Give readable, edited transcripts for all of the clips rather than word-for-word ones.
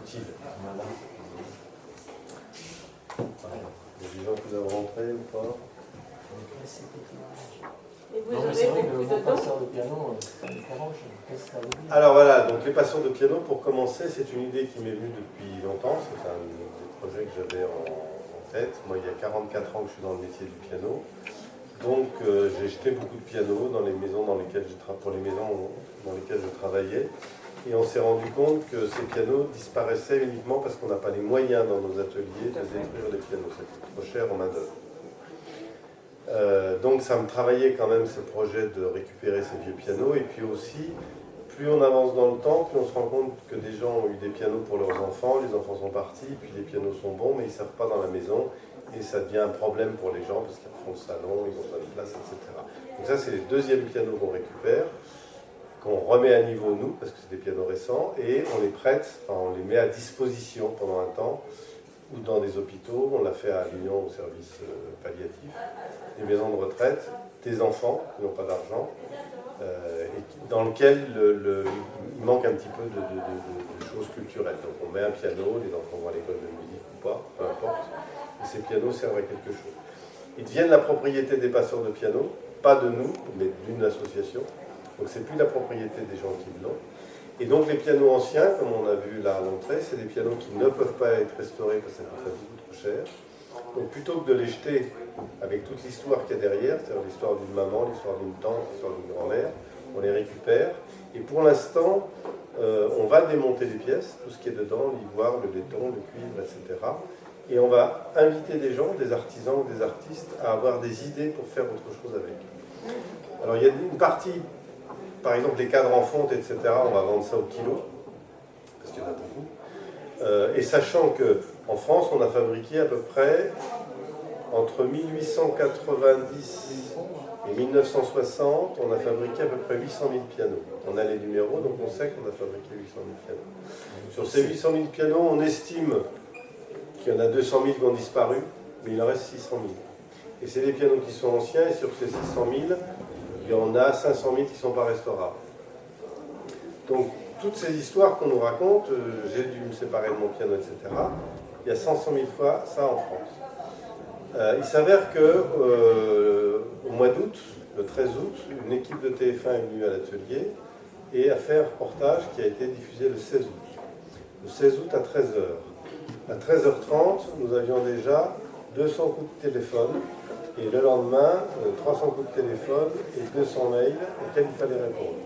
utile. Voilà. Il y a des gens qui doivent rentrer ou pas? Non, mais c'est vrai que le passeur de piano, ça me dérange. Qu'est-ce que ça veut dire? Alors voilà, donc les passeurs de piano, pour commencer, c'est une idée qui m'est venue depuis longtemps. C'est un des projets que j'avais en tête. Moi, il y a 44 ans que je suis dans le métier du piano. Donc j'ai jeté beaucoup de pianos dans les maisons dans lesquelles pour les maisons dans lesquelles je travaillais. Et on s'est rendu compte que ces pianos disparaissaient uniquement parce qu'on n'a pas les moyens dans nos ateliers de détruire les pianos. Ça coûte trop cher en main-d'œuvre. Donc ça me travaillait quand même ce projet de récupérer ces vieux pianos. Et puis aussi, plus on avance dans le temps, plus on se rend compte que des gens ont eu des pianos pour leurs enfants, les enfants sont partis, puis les pianos sont bons, mais ils ne servent pas dans la maison. Et ça devient un problème pour les gens parce qu'ils refont le salon, ils n'ont pas de place, etc. Donc ça, c'est les deuxièmes pianos qu'on récupère, qu'on remet à niveau nous, parce que c'est des pianos récents, et on les prête, enfin, on les met à disposition pendant un temps, ou dans des hôpitaux, on l'a fait à l'Union au service palliatif, des maisons de retraite, des enfants qui n'ont pas d'argent, et dans lequel il manque un petit peu de choses culturelles. Donc on met un piano, les enfants vont à l'école de musique ou pas, peu importe, et ces pianos servent à quelque chose. Ils deviennent la propriété des passeurs de piano, pas de nous, mais d'une association. Donc c'est plus la propriété des gens qui l'ont. Et donc les pianos anciens, comme on a vu là à l'entrée, c'est des pianos qui ne peuvent pas être restaurés parce que ça coûte beaucoup trop cher. Donc plutôt que de les jeter avec toute l'histoire qu'il y a derrière, c'est-à-dire l'histoire d'une maman, l'histoire d'une tante, l'histoire d'une grand-mère, on les récupère. Et pour l'instant, on va démonter les pièces, tout ce qui est dedans, l'ivoire, le laiton, le cuivre, etc. Et on va inviter des gens, des artisans ou des artistes, à avoir des idées pour faire autre chose avec. Alors il y a une partie, par exemple les cadres en fonte, etc., on va vendre ça au kilo, parce qu'il y en a beaucoup. Et sachant qu'en France, on a fabriqué à peu près, entre 1890 et 1960, on a fabriqué à peu près 800 000 pianos. On a les numéros, donc on sait qu'on a fabriqué 800 000 pianos. Sur ces 800 000 pianos, on estime qu'il y en a 200 000 qui ont disparu, mais il en reste 600 000. Et c'est des pianos qui sont anciens, et sur ces 600 000, il y en a 500 000 qui ne sont pas restaurables. Donc, toutes ces histoires qu'on nous raconte, j'ai dû me séparer de mon piano, etc., il y a 500 000 fois ça en France. Il s'avère qu'au mois d'août, le 13 août, une équipe de TF1 est venue à l'atelier et a fait un reportage qui a été diffusé le 16 août. Le 16 août à 13h. À 13h30, nous avions déjà 200 coups de téléphone et le lendemain, 300 coups de téléphone et 200 mails auxquels il fallait répondre.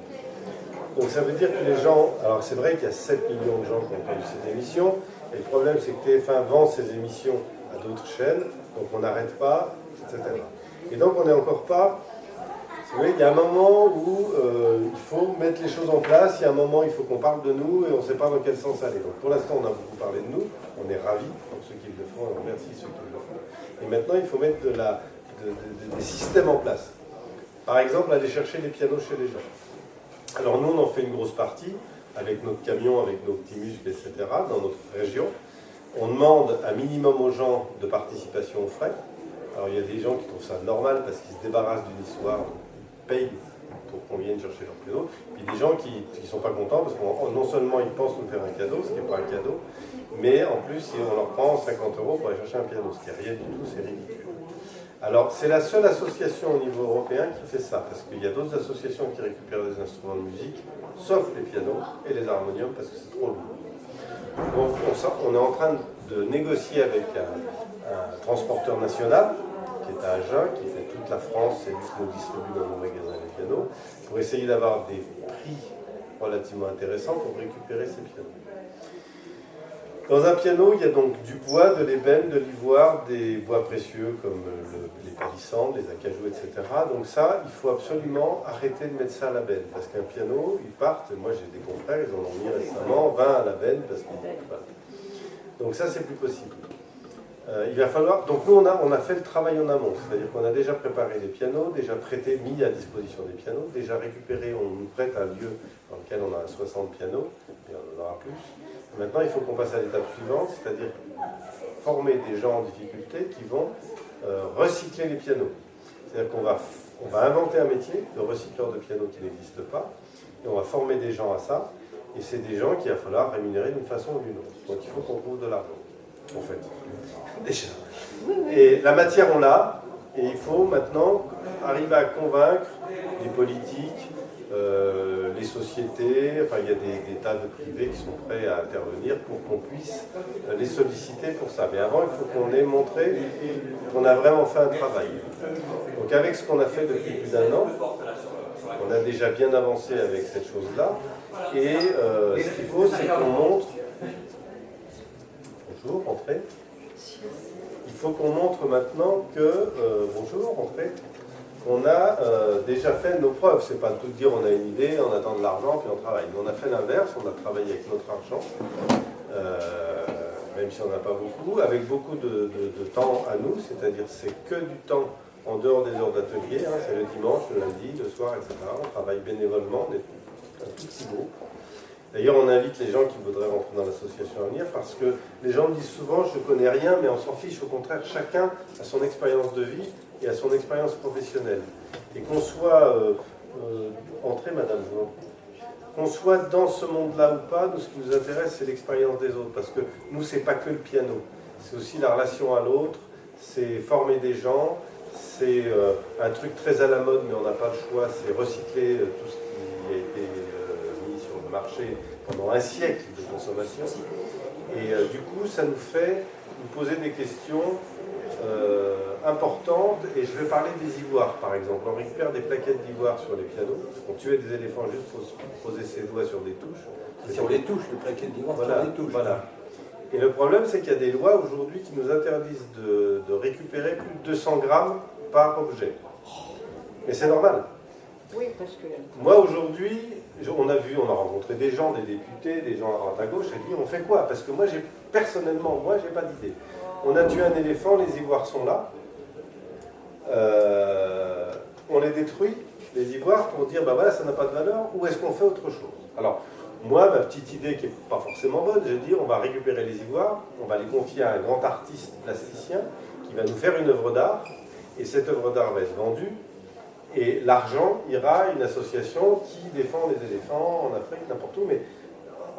Donc ça veut dire que les gens... Alors c'est vrai qu'il y a 7 millions de gens qui ont entendu cette émission, et le problème c'est que TF1 vend ses émissions à d'autres chaînes, donc on n'arrête pas, etc. Et donc on n'est encore pas... Vous voyez, il y a un moment où il faut mettre les choses en place, il y a un moment où il faut qu'on parle de nous et on ne sait pas dans quel sens aller. Donc pour l'instant on a beaucoup parlé de nous, on est ravis pour ceux qui le font, on remercie ceux qui le font. Et maintenant il faut mettre des systèmes en place. Par exemple, aller chercher les pianos chez les gens. Alors nous on en fait une grosse partie, avec notre camion, avec nos petits muscles, etc., dans notre région. On demande un minimum aux gens de participation aux frais. Alors il y a des gens qui trouvent ça normal parce qu'ils se débarrassent d'une histoire, ils payent pour qu'on vienne chercher leur piano. Puis des gens qui ne sont pas contents parce que non seulement ils pensent nous faire un cadeau, ce qui n'est pas un cadeau, mais en plus on leur prend 50 € pour aller chercher un piano, ce qui n'est rien du tout, c'est ridicule. Alors c'est la seule association au niveau européen qui fait ça, parce qu'il y a d'autres associations qui récupèrent des instruments de musique, sauf les pianos et les harmoniums, parce que c'est trop lourd. Donc on est en train de négocier avec un transporteur national, qui est à Agen, qui fait toute la France, c'est lui qui nous distribue dans nos magasins les pianos, pour essayer d'avoir des prix relativement intéressants pour récupérer ces pianos. Dans un piano, il y a donc du bois, de l'ébène, de l'ivoire, des bois précieux comme les palissandres, les acajou, etc. Donc ça, il faut absolument arrêter de mettre ça à la benne, parce qu'un piano, ils partent, moi j'ai des confrères, ils en ont mis récemment 20 à la benne, parce qu'ils... Voilà. Donc ça, c'est plus possible. Il va falloir... Donc nous, on a fait le travail en amont, c'est-à-dire qu'on a déjà préparé les pianos, déjà prêté, mis à disposition des pianos, déjà récupéré, on nous prête un lieu dans lequel on a 60 pianos, et on en aura plus. Maintenant, il faut qu'on passe à l'étape suivante, c'est-à-dire former des gens en difficulté qui vont recycler les pianos. C'est-à-dire qu'on va inventer un métier de recycleur de pianos qui n'existe pas, et on va former des gens à ça, Et c'est des gens qu'il va falloir rémunérer d'une façon ou d'une autre. Donc il faut qu'on trouve de l'argent, en fait, déjà. Et la matière, on l'a, et il faut maintenant arriver à convaincre les politiques, les sociétés, enfin il y a des tas de privés qui sont prêts à intervenir pour qu'on puisse les solliciter pour ça. Mais avant, il faut qu'on ait montré qu'on a vraiment fait un travail. Donc avec ce qu'on a fait depuis plus d'1 an, on a déjà bien avancé avec cette chose-là. Et ce qu'il faut, c'est qu'on montre... Bonjour, entrez. Il faut qu'on montre maintenant que... bonjour, entrez. On a déjà fait nos preuves. C'est pas tout dire on a une idée, on attend de l'argent, puis on travaille. Mais on a fait l'inverse, on a travaillé avec notre argent, même si on n'a pas beaucoup, avec beaucoup de temps à nous, c'est-à-dire c'est que du temps en dehors des heures d'atelier, hein, c'est le dimanche, le lundi, le soir, etc. On travaille bénévolement, on est un tout petit groupe. D'ailleurs, on invite les gens qui voudraient rentrer dans l'association à venir parce que les gens me disent souvent je ne connais rien, mais on s'en fiche. Au contraire, chacun a son expérience de vie et a son expérience professionnelle. Et qu'on soit, entrez madame, qu'on soit dans ce monde-là ou pas, nous, ce qui nous intéresse, c'est l'expérience des autres. Parce que nous, c'est pas que le piano, c'est aussi la relation à l'autre, c'est former des gens, c'est un truc très à la mode, mais on n'a pas le choix, c'est recycler tout ce qui a été mis sur le marché pendant un siècle de consommation. Et du coup, ça nous fait nous poser des questions importantes. Et je vais parler des ivoires, par exemple. On récupère des plaquettes d'ivoire sur les pianos. On tuait des éléphants juste pour poser ses doigts sur des touches. Sur les touches, les plaquettes d'ivoire, voilà, sur les touches. Voilà. Et le problème, c'est qu'il y a des lois aujourd'hui qui nous interdisent de récupérer plus de 200 grammes par objet. Mais c'est normal. Oui, parce que... Moi, aujourd'hui, on a rencontré des gens, des députés, des gens à droite à gauche, et dit, on fait quoi? Parce que moi, personnellement, j'ai pas d'idée. On a tué un éléphant, les ivoires sont là. On les détruit, les ivoires, pour dire, bah voilà, ça n'a pas de valeur, ou est-ce qu'on fait autre chose? Alors, moi, ma petite idée qui n'est pas forcément bonne, je dis, on va récupérer les ivoires, on va les confier à un grand artiste plasticien qui va nous faire une œuvre d'art, et cette œuvre d'art va être vendue, et l'argent ira à une association qui défend les éléphants en Afrique, n'importe où, mais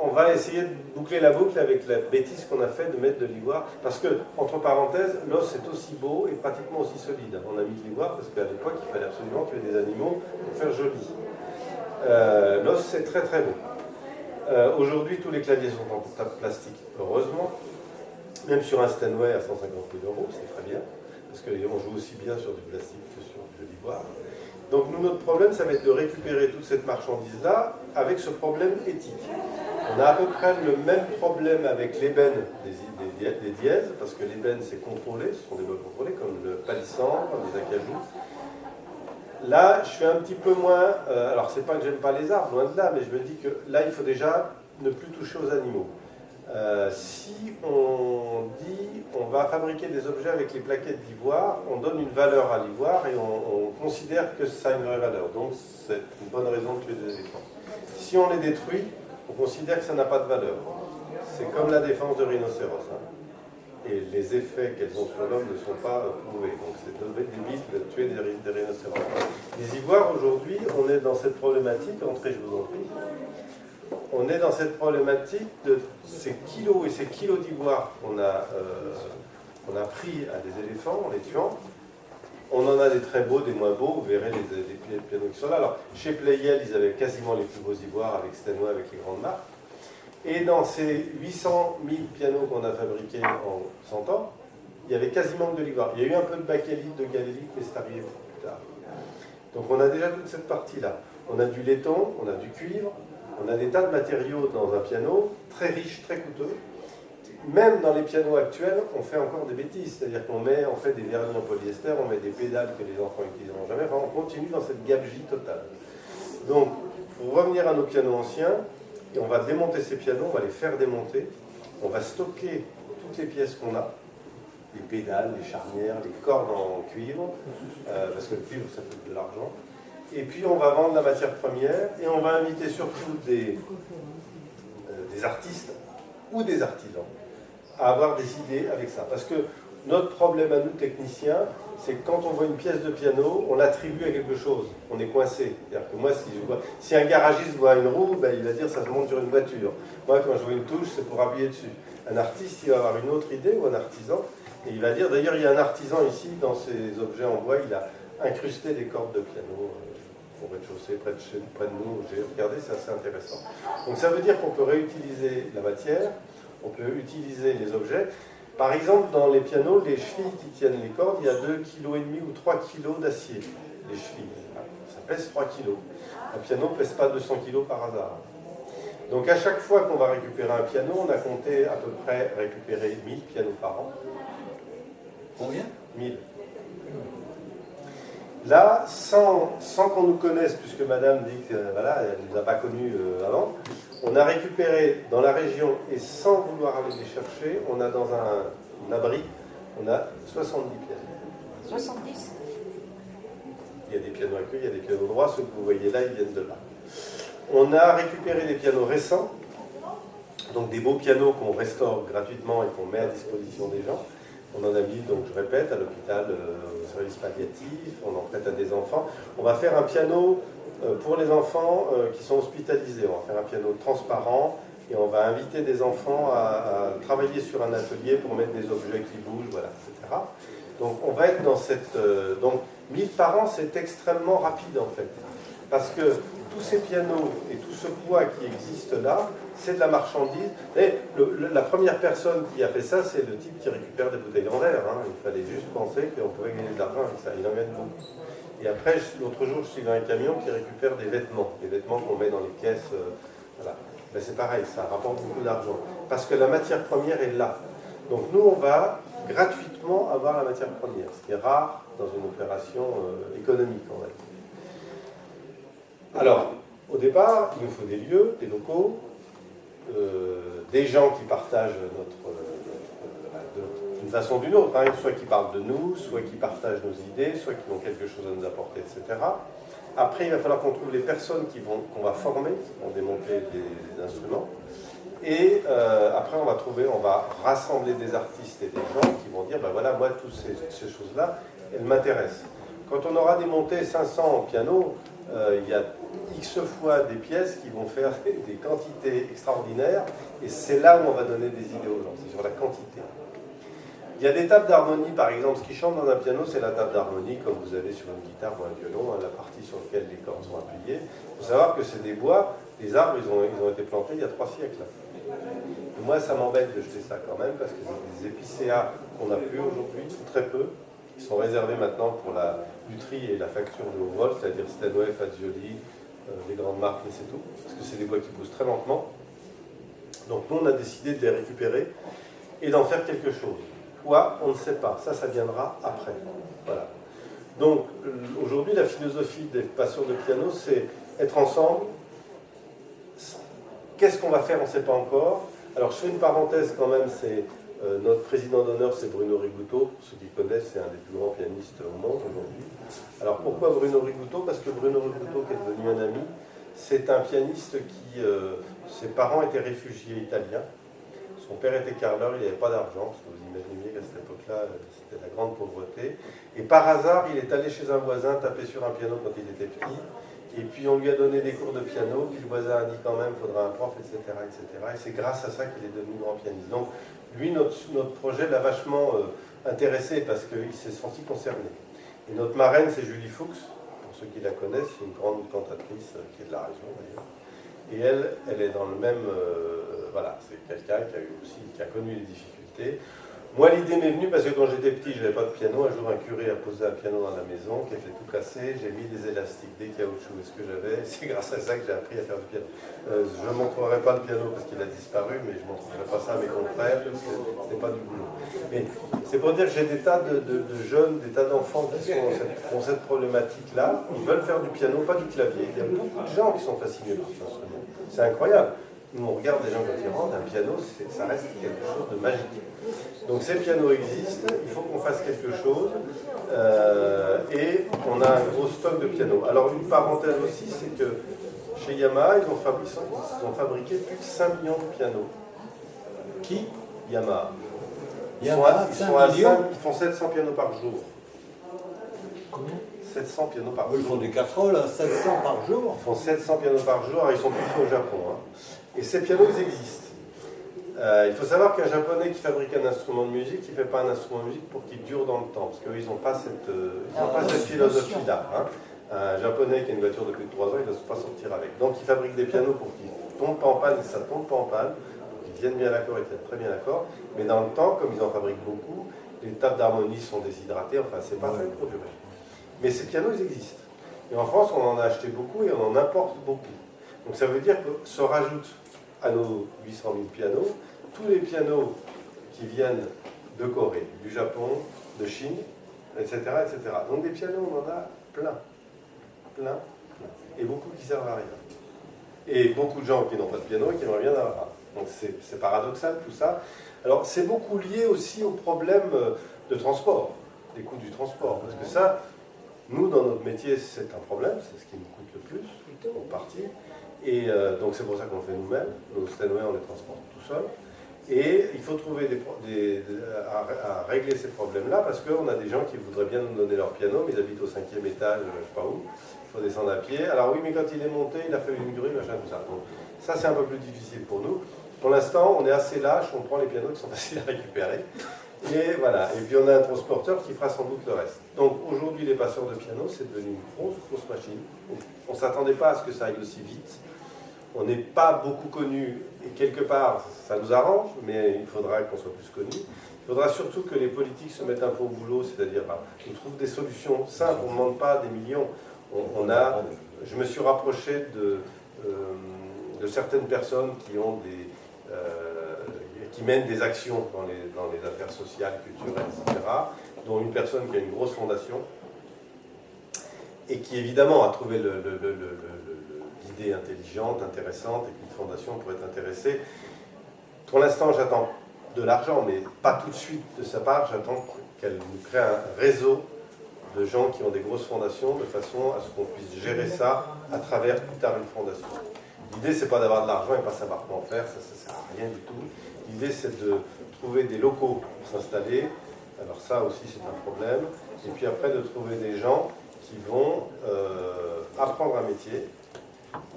on va essayer de boucler la boucle avec la bêtise qu'on a fait de mettre de l'ivoire, parce que, entre parenthèses, l'os est aussi beau et pratiquement aussi solide. On a mis de l'ivoire parce qu'à l'époque, il fallait absolument tuer des animaux pour faire joli. L'os, c'est très très beau. Aujourd'hui, tous les claviers sont en plastique, heureusement. Même sur un Steinway à 150 000 €, c'est très bien, parce qu'on joue aussi bien sur du plastique que sur de l'ivoire. Donc nous, notre problème, ça va être de récupérer toute cette marchandise-là avec ce problème éthique. On a à peu près le même problème avec l'ébène des dièses, parce que l'ébène, c'est contrôlé, ce sont des modes contrôlés, comme le palissandre, les acajou. Là, je suis un petit peu moins... alors, c'est pas que j'aime pas les arbres, loin de là, mais je me dis que là, il faut déjà ne plus toucher aux animaux. Si on dit on va fabriquer des objets avec les plaquettes d'ivoire, on donne une valeur à l'ivoire et on considère que ça a une vraie valeur. Donc, c'est une bonne raison de tuer des éléphants. Si on les détruit, on considère que ça n'a pas de valeur. C'est comme la défense de rhinocéros. Hein. Et les effets qu'elles ont sur l'homme ne sont pas prouvés. Donc c'est débile de tuer des rhinocéros. Les ivoires, aujourd'hui, on est dans cette problématique, entrez, je vous en prie, on est dans cette problématique de ces kilos et ces kilos d'ivoire qu'on a pris à des éléphants en les tuant. On en a des très beaux, des moins beaux, vous verrez les pianos qui sont là. Alors, chez Pleyel, ils avaient quasiment les plus beaux ivoires avec Steinway, avec les grandes marques. Et dans ces 800 000 pianos qu'on a fabriqués en 100 ans, il y avait quasiment que de l'ivoire. Il y a eu un peu de bakélite, de galélite, mais c'est arrivé beaucoup plus tard. Donc on a déjà toute cette partie-là. On a du laiton, on a du cuivre, on a des tas de matériaux dans un piano, très riches, très coûteux. Même dans les pianos actuels, on fait encore des bêtises. C'est-à-dire qu'on met en fait des vernis en polyester, on met des pédales que les enfants n'utiliseront jamais. Enfin, on continue dans cette gabegie totale. Donc, pour revenir à nos pianos anciens, et on va démonter ces pianos, on va les faire démonter, on va stocker toutes les pièces qu'on a, les pédales, les charnières, les cordes en cuivre, parce que le cuivre ça coûte de l'argent, et puis on va vendre la matière première, et on va inviter surtout des artistes ou des artisans à avoir des idées avec ça, parce que Notre problème à nous, techniciens, c'est que quand on voit une pièce de piano, on l'attribue à quelque chose. On est coincé. C'est-à-dire que moi, si un garagiste voit une roue, ben, il va dire ça se monte sur une voiture. Moi, quand je vois une touche, c'est pour appuyer dessus. Un artiste, il va avoir une autre idée, ou un artisan, et il va dire, d'ailleurs, il y a un artisan ici, dans ces objets en bois, il a incrusté des cordes de piano au rez-de-chaussée, près de nous. J'ai regardé, c'est assez intéressant. Donc ça veut dire qu'on peut réutiliser la matière, on peut utiliser les objets. Par exemple, dans les pianos, les chevilles qui tiennent les cordes, il y a 2,5 kg ou 3 kg d'acier, les chevilles. Ça pèse 3 kg. Un piano ne pèse pas 200 kg par hasard. Donc à chaque fois qu'on va récupérer un piano, on a compté à peu près récupérer 1000 pianos par an. Combien? 1000. Là, sans qu'on nous connaisse, puisque madame dit qu'elle ne nous a pas connus avant, on a récupéré dans la région, et sans vouloir aller les chercher, on a dans un abri, on a 70 pianos. 70. Il y a des pianos à queue, il y a des pianos droits, ceux que vous voyez là, ils viennent de là. On a récupéré des pianos récents, donc des beaux pianos qu'on restaure gratuitement et qu'on met à disposition des gens. On en a mis, donc je répète, à l'hôpital, au service palliatif, on en prête à des enfants. On va faire un piano pour les enfants qui sont hospitalisés. On va faire un piano transparent et on va inviter des enfants à travailler sur un atelier pour mettre des objets qui bougent, voilà, etc. Donc on va être dans cette... donc 1000 par an, c'est extrêmement rapide en fait. Parce que tous ces pianos et tout ce poids qui existe là, c'est de la marchandise. Et la première personne qui a fait ça, c'est le type qui récupère des bouteilles en verre. Hein. Il fallait juste penser qu'on pouvait gagner de l'argent avec ça. Il en gagne beaucoup. Et après, l'autre jour, je suis dans un camion qui récupère des vêtements qu'on met dans les caisses. Voilà. Ben, c'est pareil, ça rapporte beaucoup d'argent. Parce que la matière première est là. Donc nous, on va gratuitement avoir la matière première, ce qui est rare dans une opération économique, on va dire. Alors, au départ, il nous faut des lieux, des locaux, des gens qui partagent d'une façon ou d'une autre, hein, soit qui parlent de nous, soit qui partagent nos idées, soit qui ont quelque chose à nous apporter, etc. Après, il va falloir qu'on trouve les personnes qu'on va former, qui vont démonter des instruments. Et après, on va rassembler des artistes et des gens qui vont dire, ben voilà, moi, toutes ces choses-là, elles m'intéressent. Quand on aura démonté 500 pianos, il y a X fois des pièces qui vont faire des quantités extraordinaires, et c'est là où on va donner des idées aux gens, c'est sur la quantité. Il y a des tables d'harmonie, par exemple, ce qui chante dans un piano, c'est la table d'harmonie, comme vous avez sur une guitare ou un violon, hein, la partie sur laquelle les cordes sont appuyées. Il faut savoir que c'est des bois, les arbres, ils ont été plantés il y a 3 siècles. Et moi, ça m'embête de jeter ça quand même, parce que c'est des épicéas qu'on n'a plus aujourd'hui, très peu, qui sont réservés maintenant pour la lutherie et la facture de haut vol, c'est-à-dire Steinway, Fazioli, les grandes marques, mais c'est tout, parce que c'est des bois qui poussent très lentement. Donc nous, on a décidé de les récupérer et d'en faire quelque chose. Quoi, on ne sait pas. Ça viendra après. Voilà. Donc aujourd'hui, la philosophie des passeurs de piano, c'est être ensemble. Qu'est-ce qu'on va faire, on ne sait pas encore. Alors je fais une parenthèse quand même, c'est notre président d'honneur, c'est Bruno Rigouteau. Pour ceux qui connaissent, c'est un des plus grands pianistes au monde aujourd'hui. Alors pourquoi Bruno Rigouteau? Parce que Bruno Rigouteau, qui est devenu un ami, c'est un pianiste qui, ses parents étaient réfugiés italiens. Son père était carreleur, il n'avait pas d'argent, parce que vous imaginez qu'à cette époque-là, c'était la grande pauvreté. Et par hasard, il est allé chez un voisin taper sur un piano quand il était petit. Et puis on lui a donné des cours de piano, puis le voisin a dit quand même, il faudra un prof, etc. etc. Et c'est grâce à ça qu'il est devenu grand pianiste. Donc lui, notre projet l'a vachement intéressé parce qu'il s'est senti concerné. Et notre marraine, c'est Julie Fuchs, pour ceux qui la connaissent, c'est une grande cantatrice qui est de la région d'ailleurs. Et elle est dans le même... voilà, c'est quelqu'un qui a connu les difficultés. Moi, l'idée m'est venue parce que quand j'étais petit, je n'avais pas de piano. Un jour, un curé a posé un piano dans la maison qui était tout cassé. J'ai mis des élastiques, des caoutchoucs, et ce que j'avais. C'est grâce à ça que j'ai appris à faire du piano. Je ne montrerai pas le piano parce qu'il a disparu, mais je ne montrerai pas ça à mes confrères parce que ce n'est pas du boulot. Mais c'est pour dire que j'ai des tas de jeunes, des tas d'enfants qui ont cette problématique-là. Ils veulent faire du piano, pas du clavier. Il y a beaucoup de gens qui sont fascinés par cet instrument. C'est incroyable. Nous, on regarde des gens quand ils rentrent, un piano, ça reste quelque chose de magique. Donc ces pianos existent, il faut qu'on fasse quelque chose, et on a un gros stock de pianos. Alors une parenthèse aussi, c'est que chez Yamaha, ils ont fabriqué plus de 5 millions de pianos. Qui? Yamaha. Ils font 700 pianos par jour. Combien? 700 pianos par Ils jour. font des casseroles à 700 par jour. Ils font 700 pianos par jour, alors ils sont plus faits au Japon. Hein. Et ces pianos, ils existent. Il faut savoir qu'un japonais qui fabrique un instrument de musique, il ne fait pas un instrument de musique pour qu'il dure dans le temps, parce qu'eux, ils n'ont pas cette philosophie-là. Hein. Un japonais qui a une voiture de plus de 3 ans, il ne va pas sortir avec. Donc il fabrique des pianos pour qu'ils ne tombent pas en panne, et ça ne tombe pas en panne, pour qu'ils tiennent bien l'accord, ils tiennent très bien l'accord. Mais dans le temps, comme ils en fabriquent beaucoup, les tables d'harmonie sont déshydratées, enfin c'est pas fait pour durer. Mais ces pianos, ils existent. Et en France, on en a acheté beaucoup et on en importe beaucoup. Donc ça veut dire que se rajoutent à nos 800 000 pianos tous les pianos qui viennent de Corée, du Japon, de Chine, etc., etc. Donc des pianos, on en a plein. Plein. Et beaucoup qui servent à rien. Et beaucoup de gens qui n'ont pas de piano et qui aimeraient bien en avoir un. Donc c'est paradoxal tout ça. Alors c'est beaucoup lié aussi au problème de transport, des coûts du transport. Parce que ça, nous, dans notre métier, c'est un problème, c'est ce qui nous coûte le plus, en partie. Et donc c'est pour ça qu'on le fait nous-mêmes. Nos Steinway, on les transporte tout seuls. Et il faut trouver à régler ces problèmes-là, parce qu'on a des gens qui voudraient bien nous donner leur piano, mais ils habitent au 5e étage, je ne sais pas où. Il faut descendre à pied. Alors oui, mais quand il est monté, il a fallu une grue, machin, tout ça. Donc ça, c'est un peu plus difficile pour nous. Pour l'instant, on est assez lâche, on prend les pianos qui sont faciles à récupérer. Et voilà. Et puis on a un transporteur qui fera sans doute le reste. Donc aujourd'hui, les passeurs de piano, c'est devenu une grosse machine. On ne s'attendait pas à ce que ça aille aussi vite. On n'est pas beaucoup connu, et quelque part, ça nous arrange, mais il faudra qu'on soit plus connu. Il faudra surtout que les politiques se mettent un peu au boulot, c'est-à-dire qu'on trouve des solutions simples, on ne demande pas des millions. Je me suis rapproché de certaines personnes qui mènent des actions dans les affaires sociales, culturelles, etc., dont une personne qui a une grosse fondation, et qui évidemment a trouvé l'idée intelligente, intéressante, et qu'une fondation pourrait être intéressée. Pour l'instant, j'attends de l'argent, mais pas tout de suite de sa part. J'attends qu'elle nous crée un réseau de gens qui ont des grosses fondations, de façon à ce qu'on puisse gérer ça à travers plus tard une fondation. L'idée, c'est pas d'avoir de l'argent et pas savoir quoi en faire, ça ne sert à rien du tout. L'idée, c'est de trouver des locaux pour s'installer. Alors ça aussi, c'est un problème. Et puis après, de trouver des gens qui vont apprendre un métier.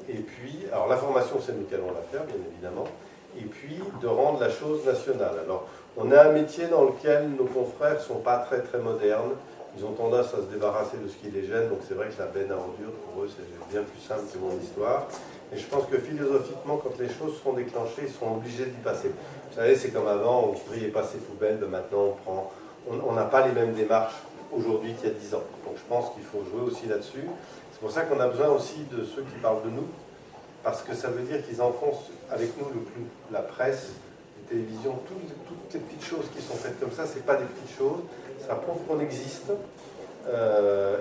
Et puis, alors la formation, c'est nous qui allons la faire, bien évidemment. Et puis, de rendre la chose nationale. Alors, on a un métier dans lequel nos confrères ne sont pas très très modernes. Ils ont tendance à se débarrasser de ce qui les gêne. Donc c'est vrai que la benne à ordures, pour eux, c'est bien plus simple que mon histoire. Et je pense que philosophiquement, quand les choses seront déclenchées, ils seront obligés d'y passer. Vous savez, c'est comme avant, on ne triait pas ses poubelles, ben maintenant on n'a pas les mêmes démarches aujourd'hui qu'il y a 10 ans. Donc je pense qu'il faut jouer aussi là-dessus. C'est pour ça qu'on a besoin aussi de ceux qui parlent de nous, parce que ça veut dire qu'ils enfoncent avec nous le clou. La presse, les télévisions, toutes les petites choses qui sont faites comme ça, c'est pas des petites choses. Ça prouve qu'on existe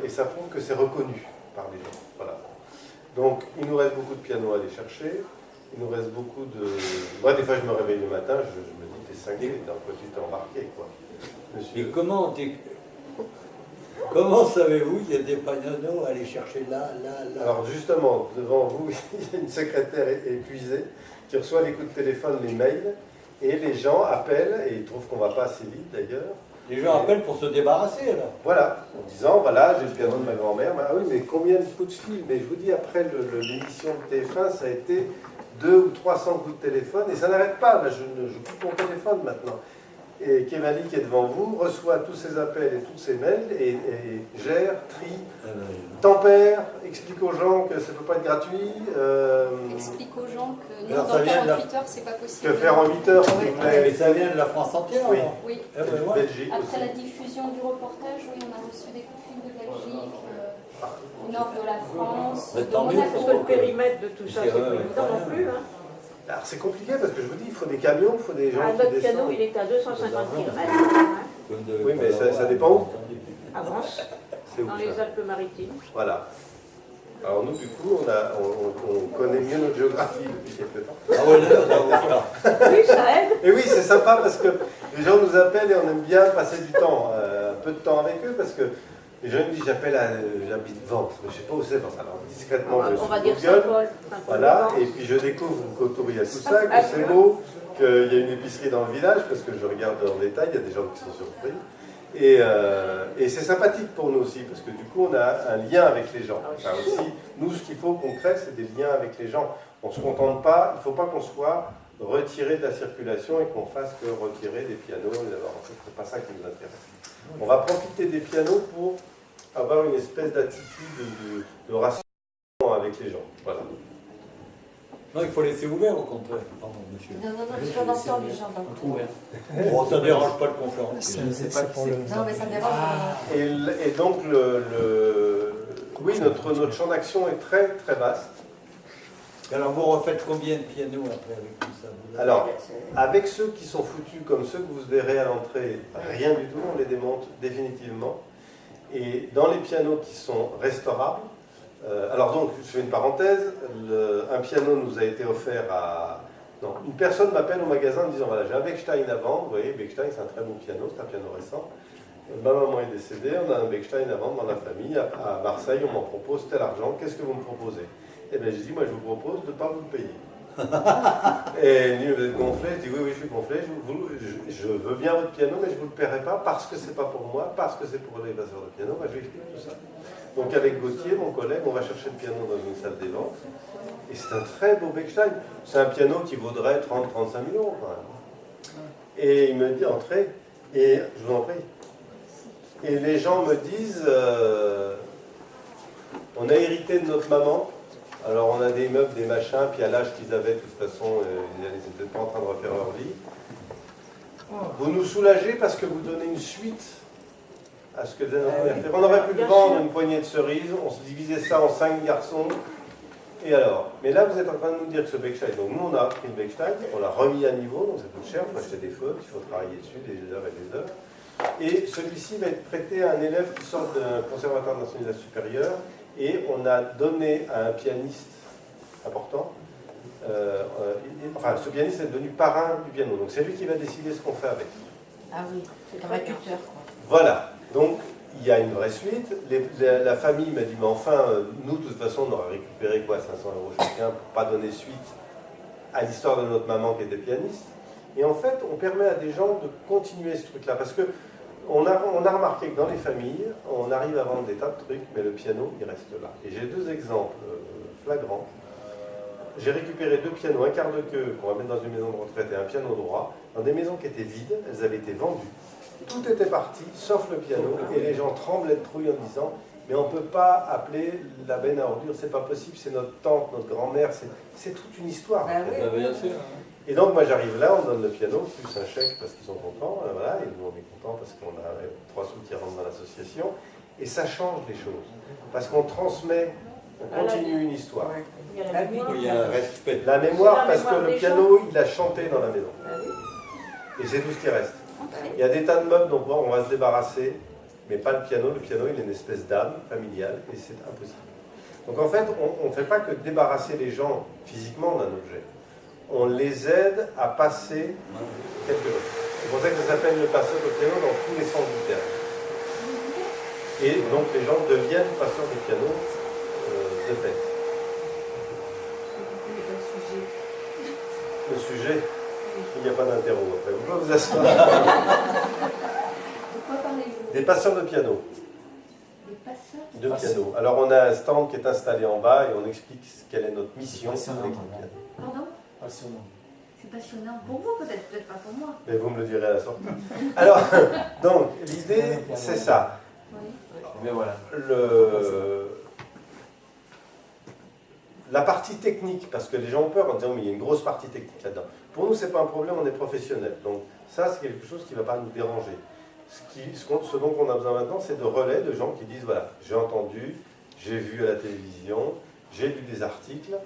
et ça prouve que c'est reconnu par les gens. Voilà. Donc il nous reste beaucoup de pianos à aller chercher. Il nous reste beaucoup de... Moi, des fois, je me réveille le matin, je me dis, t'es cinglé, dans quoi tu t'es embarqué, quoi. Et comment savez-vous qu'il y a des pianos à aller chercher là? Alors justement, devant vous, il y a une secrétaire épuisée qui reçoit les coups de téléphone, les mails, et les gens appellent, et ils trouvent qu'on ne va pas assez vite d'ailleurs. Les gens appellent pour se débarrasser alors. Voilà, en disant, voilà, j'ai le piano de ma grand-mère. Ah oui, mais combien de coups de fil? Mais je vous dis, après l'émission de TF1, ça a été 200 ou 300 coups de téléphone, et ça n'arrête pas. Là, je coupe mon téléphone maintenant. Et Kemali, qui est devant vous, reçoit tous ces appels et tous ces mails, et gère, trie, tempère, explique aux gens que ça ne peut pas être gratuit. Explique aux gens que non, Alors, dans 48 heures, c'est pas possible. Que faire en 8 heures, s'il vous plaît. Et ça vient de la France entière. Oui. Alors. Oui. Belgique Après aussi. la diffusion du reportage, oui, on a reçu des coups de fil de Belgique, du nord de la France, Mais de tant mieux, Monaco. Parce que le périmètre de tout ça, c'est pas évident non plus. Hein. Alors c'est compliqué parce que je vous dis, il faut des camions, il faut des gens Ah, qui notre descendent. piano, il est à 250 km. Oui, mais ça dépend où. Avance, C'est où dans ça les Alpes-Maritimes. Voilà. Alors nous, du coup, on connaît mieux notre géographie depuis quelques temps. Ah ouais, là. Oui, ça aide. Et oui, c'est sympa parce que les gens nous appellent et on aime bien passer du temps, un peu de temps avec eux, parce que les gens me disent, j'habite Vence, mais je ne sais pas où c'est Vence. Alors discrètement, je On va suis dire Google. Saint-Paul. Voilà, et puis je découvre qu'autour il y a tout ça, que c'est beau, qu'il y a une épicerie dans le village, parce que je regarde en détail, il y a des gens qui sont surpris. Et c'est sympathique pour nous aussi, parce que du coup, on a un lien avec les gens. Enfin, aussi, nous, ce qu'il faut qu'on crée, c'est des liens avec les gens. On ne se contente pas, il ne faut pas qu'on soit retiré de la circulation et qu'on fasse que retirer des pianos. En fait, c'est pas ça qui nous intéresse. On va profiter des pianos pour avoir une espèce d'attitude de rassemblement avec les gens. Voilà. Non, il faut laisser ouvert au contraire. Pardon, monsieur. Non, parce qu'on entend les gens dans le Tout ouvert. Bon, ça ne dérange pas le conférencier. C'est pas pour le. Non, mais ça dérange. Et donc, oui, notre champ d'action est très très vaste. Alors, vous refaites combien de pianos après avec tout ça? Alors, avec ceux qui sont foutus comme ceux que vous verrez à l'entrée, rien du tout, on les démonte définitivement. Et dans les pianos qui sont restaurables, alors donc, je fais une parenthèse, un piano nous a été offert à... Non, une personne m'appelle au magasin en disant, voilà, j'ai un Bechstein à vendre, vous voyez, Bechstein c'est un très bon piano, c'est un piano récent. Ma maman est décédée, on a un Bechstein à vendre dans la famille, à Marseille, on m'en propose tel argent, qu'est-ce que vous me proposez? Eh bien, j'ai dit, moi je vous propose de ne pas vous le payer. Et lui, vous êtes gonflé? Je dis, oui, je suis gonflé, je veux bien votre piano, mais je ne vous le paierai pas parce que c'est pas pour moi, parce que c'est pour les passeurs de piano. Moi, je lui explique tout ça. Donc avec Gauthier, mon collègue, on va chercher le piano dans une salle des ventes. Et c'est un très beau Bechstein. C'est un piano qui vaudrait 30-35 000 euros quand même. Et il me dit, entrez, et je vous en prie. Et les gens me disent, on a hérité de notre maman, alors on a des meubles, des machins, puis à l'âge qu'ils avaient, de toute façon, ils n'étaient pas en train de refaire leur vie. Vous nous soulagez parce que vous donnez une suite à ce que les années faire. On aurait pu le vendre une poignée de cerises, on se divisait ça en 5 garçons. Et alors? Mais là, vous êtes en train de nous dire que ce Bechstein, donc nous on a pris le Bechstein, on l'a remis à niveau, donc ça coûte cher, il faut acheter des feux, il faut travailler dessus des heures et des heures. Et celui-ci va être prêté à un élève qui sort d'un conservatoire national supérieur, et on a donné à un pianiste important, enfin ce pianiste est devenu parrain du piano, donc c'est lui qui va décider ce qu'on fait avec. Ah oui, c'est un tuteur, quoi. Voilà, donc il y a une vraie suite. La famille m'a dit, mais enfin, nous de toute façon on aurait récupéré quoi, 500 € chacun pour pas donner suite à l'histoire de notre maman qui était pianiste. Et en fait, on permet à des gens de continuer ce truc-là, parce que on a remarqué que dans les familles, on arrive à vendre des tas de trucs, mais le piano, il reste là. Et j'ai 2 exemples flagrants. J'ai récupéré 2 pianos, un quart de queue qu'on va mettre dans une maison de retraite et un piano droit, dans des maisons qui étaient vides, elles avaient été vendues. Tout était parti, sauf le piano, et les gens tremblaient de trouille en disant, mais on ne peut pas appeler la benne à ordures, c'est pas possible, c'est notre tante, notre grand-mère, c'est toute une histoire. Ah oui, bien sûr. Et donc moi j'arrive là, on donne le piano, plus un chèque parce qu'ils sont contents, voilà, et nous on est contents parce qu'on a 3 sous qui rentrent dans l'association, et ça change les choses, parce qu'on transmet, on continue une histoire. Il y a la mémoire. Il y a un respect. La mémoire, La parce mémoire que le des piano, il a chanté dans la maison, Ah oui. et c'est tout ce qui reste. Il y a des tas de meubles dont on va se débarrasser, mais pas le piano il est une espèce d'âme familiale, et c'est impossible. Donc en fait, on ne fait pas que débarrasser les gens physiquement d'un objet. On les aide à passer quelque chose. C'est pour ça que ça s'appelle le passeur de piano dans tous les sens du terme. Et donc les gens deviennent passeurs de piano de fait. Le sujet, il n'y a pas d'interro après. Vous pouvez vous asseoir. De quoi parlez-vous? Des passeurs de piano. Des passeurs? De piano. Alors on a un stand qui est installé en bas et on explique quelle est notre mission avec le piano. Pardon? Passionnant. C'est passionnant pour vous, peut-être pas pour moi. Mais vous me le direz à la sortie. Alors, donc, l'idée, c'est ça. Oui. Mais voilà. La partie technique, parce que les gens ont peur en disant, mais il y a une grosse partie technique là-dedans. Pour nous, ce n'est pas un problème, on est professionnels. Donc, ça, c'est quelque chose qui ne va pas nous déranger. Ce dont on a besoin maintenant, c'est de relais de gens qui disent, voilà, j'ai entendu, j'ai vu à la télévision, j'ai lu des articles,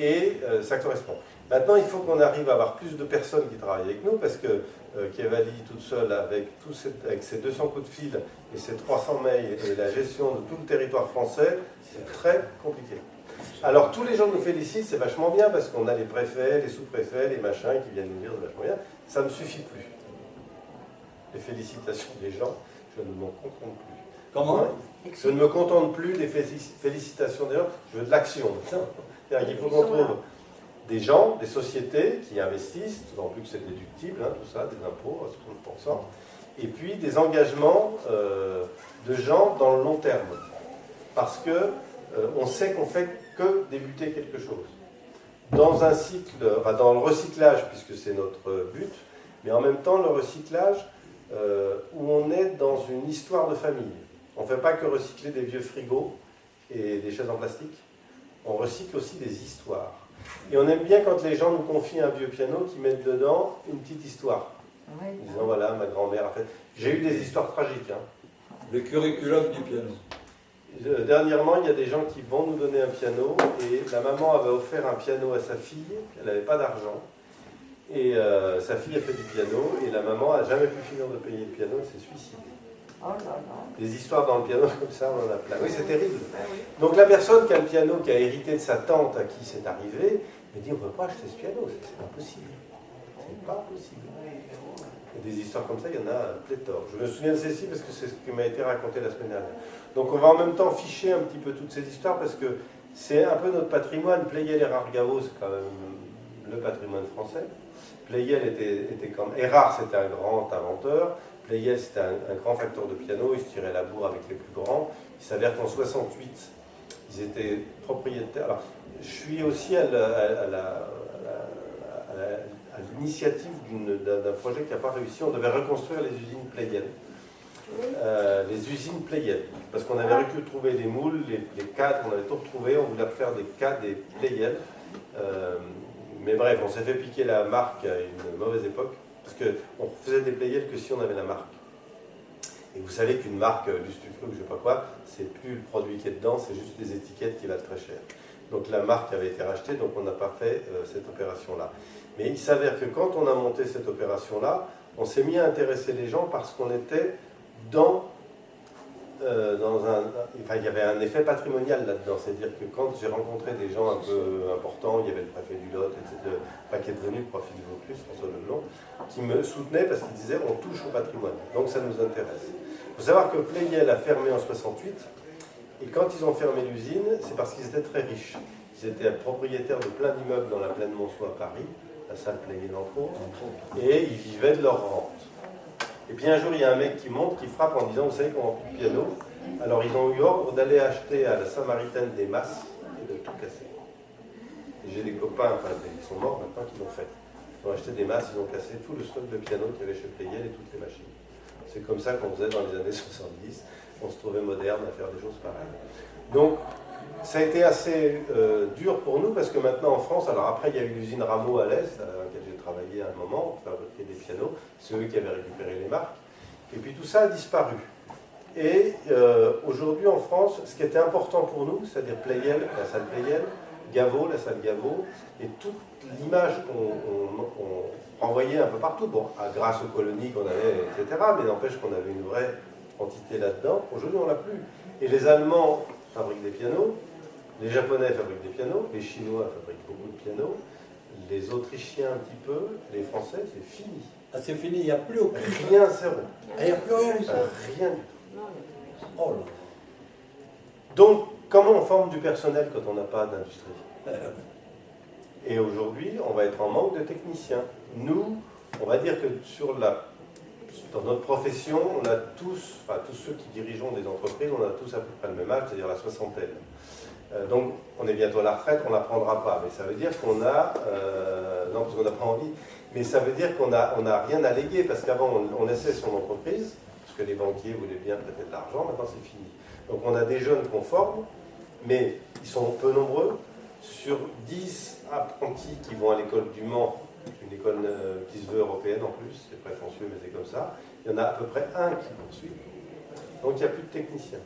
et ça correspond. Maintenant, il faut qu'on arrive à avoir plus de personnes qui travaillent avec nous, parce que Kevali, toute seule, avec ses 200 coups de fil et ses 300 mails et la gestion de tout le territoire français, c'est très compliqué. Alors, tous les gens nous félicitent, c'est vachement bien, parce qu'on a les préfets, les sous-préfets, les machins qui viennent nous dire, c'est vachement bien. Ça ne me suffit plus. Les félicitations des gens, je ne m'en contente plus. Comment? Je ne me contente plus des félicitations des gens, je veux de l'action. C'est-à-dire qu'il faut qu'on trouve des gens, des sociétés qui investissent, d'autant plus que c'est déductible, hein, tout ça, des impôts à 60%, et puis des engagements de gens dans le long terme. Parce que on sait qu'on fait que débuter quelque chose. Dans un cycle, enfin dans le recyclage, puisque c'est notre but, mais en même temps le recyclage où on est dans une histoire de famille. On ne fait pas que recycler des vieux frigos et des chaises en plastique, on recycle aussi des histoires. Et on aime bien quand les gens nous confient un vieux piano qui mettent dedans une petite histoire. En disant voilà, ma grand-mère a fait. J'ai eu des histoires tragiques. Hein. Le curriculum du piano. Dernièrement, il y a des gens qui vont nous donner un piano et la maman avait offert un piano à sa fille, elle n'avait pas d'argent. Et sa fille a fait du piano et la maman n'a jamais pu finir de payer le piano, elle s'est suicidée. Oh là là. Des histoires dans le piano comme ça, on en a plein. Oui, c'est terrible. Donc la personne qui a le piano, qui a hérité de sa tante à qui c'est arrivé, me dit on ne peut pas acheter ce piano, c'est pas possible. C'est pas possible. Et des histoires comme ça, il y en a pléthore. Je me souviens de celle-ci parce que c'est ce qui m'a été raconté la semaine dernière. Donc on va en même temps ficher un petit peu toutes ces histoires parce que c'est un peu notre patrimoine. Pleyel et Rargavo, c'est quand même le patrimoine français. Pleyel était quand même... Erard, c'était un grand inventeur. Pleyel, c'était un grand facteur de piano. Il se tirait la bourre avec les plus grands. Il s'avère qu'en 68, ils étaient propriétaires. Alors, je suis aussi à l'initiative d'un projet qui n'a pas réussi. On devait reconstruire les usines Pleyel. Les usines Pleyel. Parce qu'on avait retrouvé les moules, les cadres, on avait tout retrouvé. On voulait faire des cadres, des Pleyel. Mais bref, on s'est fait piquer la marque à une mauvaise époque. Parce qu'on faisait des Pleyel que si on avait la marque. Et vous savez qu'une marque, Lustucru, je ne sais pas quoi, c'est plus le produit qui est dedans, c'est juste les étiquettes qui valent très cher. Donc la marque avait été rachetée, donc on n'a pas fait cette opération-là. Mais il s'avère que quand on a monté cette opération-là, on s'est mis à intéresser les gens parce qu'on était dans un... Enfin, il y avait un effet patrimonial là-dedans. C'est-à-dire que quand j'ai rencontré des gens un peu importants, il y avait le préfet du Lot, etc., qui est devenu le préfet du Vaucluse, François Leblanc, qui me soutenait parce qu'il disait on touche au patrimoine. Donc ça nous intéresse. Il faut savoir que Pleyel a fermé en 68, et quand ils ont fermé l'usine, c'est parce qu'ils étaient très riches. Ils étaient propriétaires de plein d'immeubles dans la plaine Monceau à Paris, la salle Pleyel entre autres, et ils vivaient de leur rente. Et puis un jour, il y a un mec qui monte, qui frappe en disant, vous savez qu'on vend plus de piano. Alors ils ont eu ordre d'aller acheter à la Saint-Maritaine des masses et de tout casser. Et j'ai des copains, enfin ils sont morts maintenant, qui l'ont fait. Ils ont acheté des masses, ils ont cassé tout le stock de piano qu'il y avait chez Pleyel et toutes les machines. C'est comme ça qu'on faisait dans les années 70. On se trouvait moderne à faire des choses pareilles. Donc ça a été assez dur pour nous parce que maintenant en France, alors après il y a eu l'usine Rameau à l'Est, à laquelle j'ai travaillé à un moment, pour fabriquer des pianos, c'est eux qui avaient récupéré les marques, et puis tout ça a disparu. Et aujourd'hui en France, ce qui était important pour nous, c'est-à-dire Pleyel, la salle Pleyel, Gaveau, la salle Gaveau, et toute l'image qu'on renvoyait un peu partout, bon, grâce aux colonies qu'on avait, etc., mais n'empêche qu'on avait une vraie entité là-dedans, aujourd'hui on l'a plus. Et les Allemands fabriquent des pianos, les Japonais fabriquent des pianos, les Chinois fabriquent beaucoup de pianos, les Autrichiens un petit peu, les Français, c'est fini. Ah, c'est fini, il n'y a plus aucun. Rien, zéro. Ah, il n'y a plus rien, ça. Rien du tout. Oh là. Donc, comment on forme du personnel quand on n'a pas d'industrie? Et aujourd'hui, on va être en manque de techniciens. Nous, on va dire que dans notre profession, on a tous, enfin tous ceux qui dirigeons des entreprises, on a tous à peu près le même âge, c'est-à-dire la soixantaine. Donc, on est bientôt à la retraite, on ne la prendra pas. Mais ça veut dire qu'on a... non, parce qu'on n'a pas envie. Mais ça veut dire qu'on n'a rien à léguer, parce qu'avant, on laissait son entreprise, parce que les banquiers voulaient bien prêter de l'argent, maintenant c'est fini. Donc on a des jeunes qu'on forme, mais ils sont peu nombreux. Sur 10 apprentis qui vont à l'école du Mans, une école qui se veut européenne en plus, c'est prétentieux mais c'est comme ça, il y en a à peu près un qui poursuit. Donc il n'y a plus de techniciens.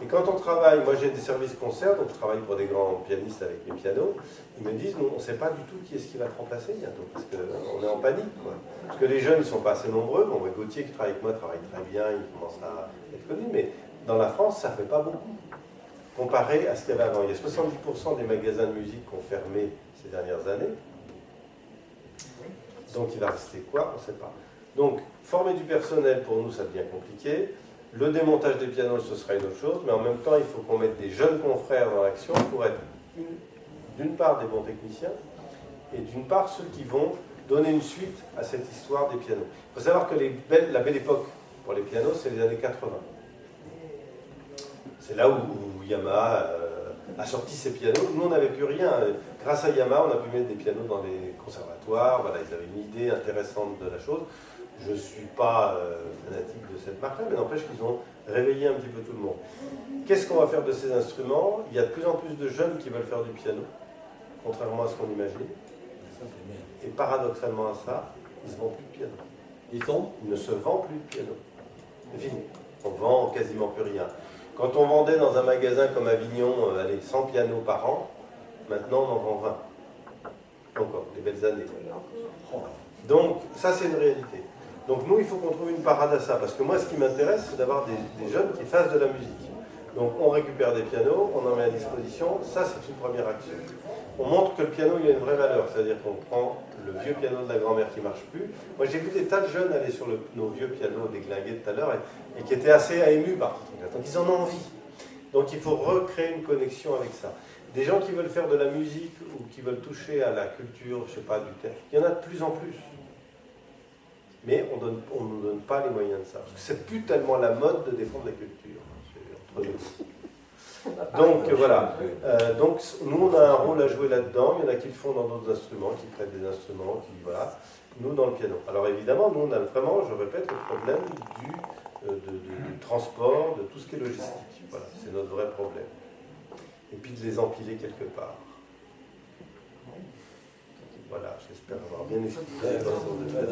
Et quand on travaille, moi j'ai des services concerts, donc je travaille pour des grands pianistes avec mes pianos, ils me disent, nous on ne sait pas du tout qui est-ce qui va te remplacer bientôt, parce qu'on est en panique, quoi. Parce que les jeunes ils ne sont pas assez nombreux, bon, Gauthier qui travaille avec moi travaille très bien, il commence à être connu, mais dans la France ça ne fait pas beaucoup, comparé à ce qu'il y avait avant. Il y a 70% des magasins de musique qui ont fermé ces dernières années, donc il va rester quoi, on ne sait pas. Donc former du personnel pour nous ça devient compliqué. Le démontage des pianos, ce sera une autre chose, mais en même temps, il faut qu'on mette des jeunes confrères dans l'action pour être, d'une part, des bons techniciens, et d'une part ceux qui vont donner une suite à cette histoire des pianos. Il faut savoir que la belle époque pour les pianos, c'est les années 80. C'est là où Yamaha a sorti ses pianos. Nous, on n'avait plus rien. Grâce à Yamaha, on a pu mettre des pianos dans les conservatoires. Voilà, ils avaient une idée intéressante de la chose. Je ne suis pas fanatique de cette marque-là, mais n'empêche qu'ils ont réveillé un petit peu tout le monde. Qu'est-ce qu'on va faire de ces instruments? Il y a de plus en plus de jeunes qui veulent faire du piano, contrairement à ce qu'on imagine. Et paradoxalement à ça, ils ne se vendent plus de piano. Ils ne se vendent plus de piano. C'est fini. On vend quasiment plus rien. Quand on vendait dans un magasin comme Avignon, 100 pianos par an, maintenant on en vend 20. Encore, des belles années. Donc, ça c'est une réalité. Donc nous, il faut qu'on trouve une parade à ça, parce que moi, ce qui m'intéresse, c'est d'avoir des jeunes qui fassent de la musique. Donc on récupère des pianos, on en met à disposition, ça c'est une première action. On montre que le piano, il a une vraie valeur, c'est-à-dire qu'on prend le vieux piano de la grand-mère qui ne marche plus. Moi, j'ai vu des tas de jeunes aller sur nos vieux pianos déglingués tout à l'heure et qui étaient assez émus par ce truc-là. Donc ils en ont envie. Donc il faut recréer une connexion avec ça. Des gens qui veulent faire de la musique ou qui veulent toucher à la culture, je ne sais pas, du théâtre, il y en a de plus en plus. Mais on ne nous donne pas les moyens de ça. Parce que c'est plus tellement la mode de défendre la culture. C'est entre nous. Donc voilà. Donc nous on a un rôle à jouer là-dedans. Il y en a qui le font dans d'autres instruments, qui prêtent des instruments, qui voilà. Nous dans le piano. Alors évidemment, nous on a vraiment, je répète, le problème du transport, de tout ce qui est logistique. Voilà, c'est notre vrai problème. Et puis de les empiler quelque part. Voilà, j'espère avoir bien expliqué. Très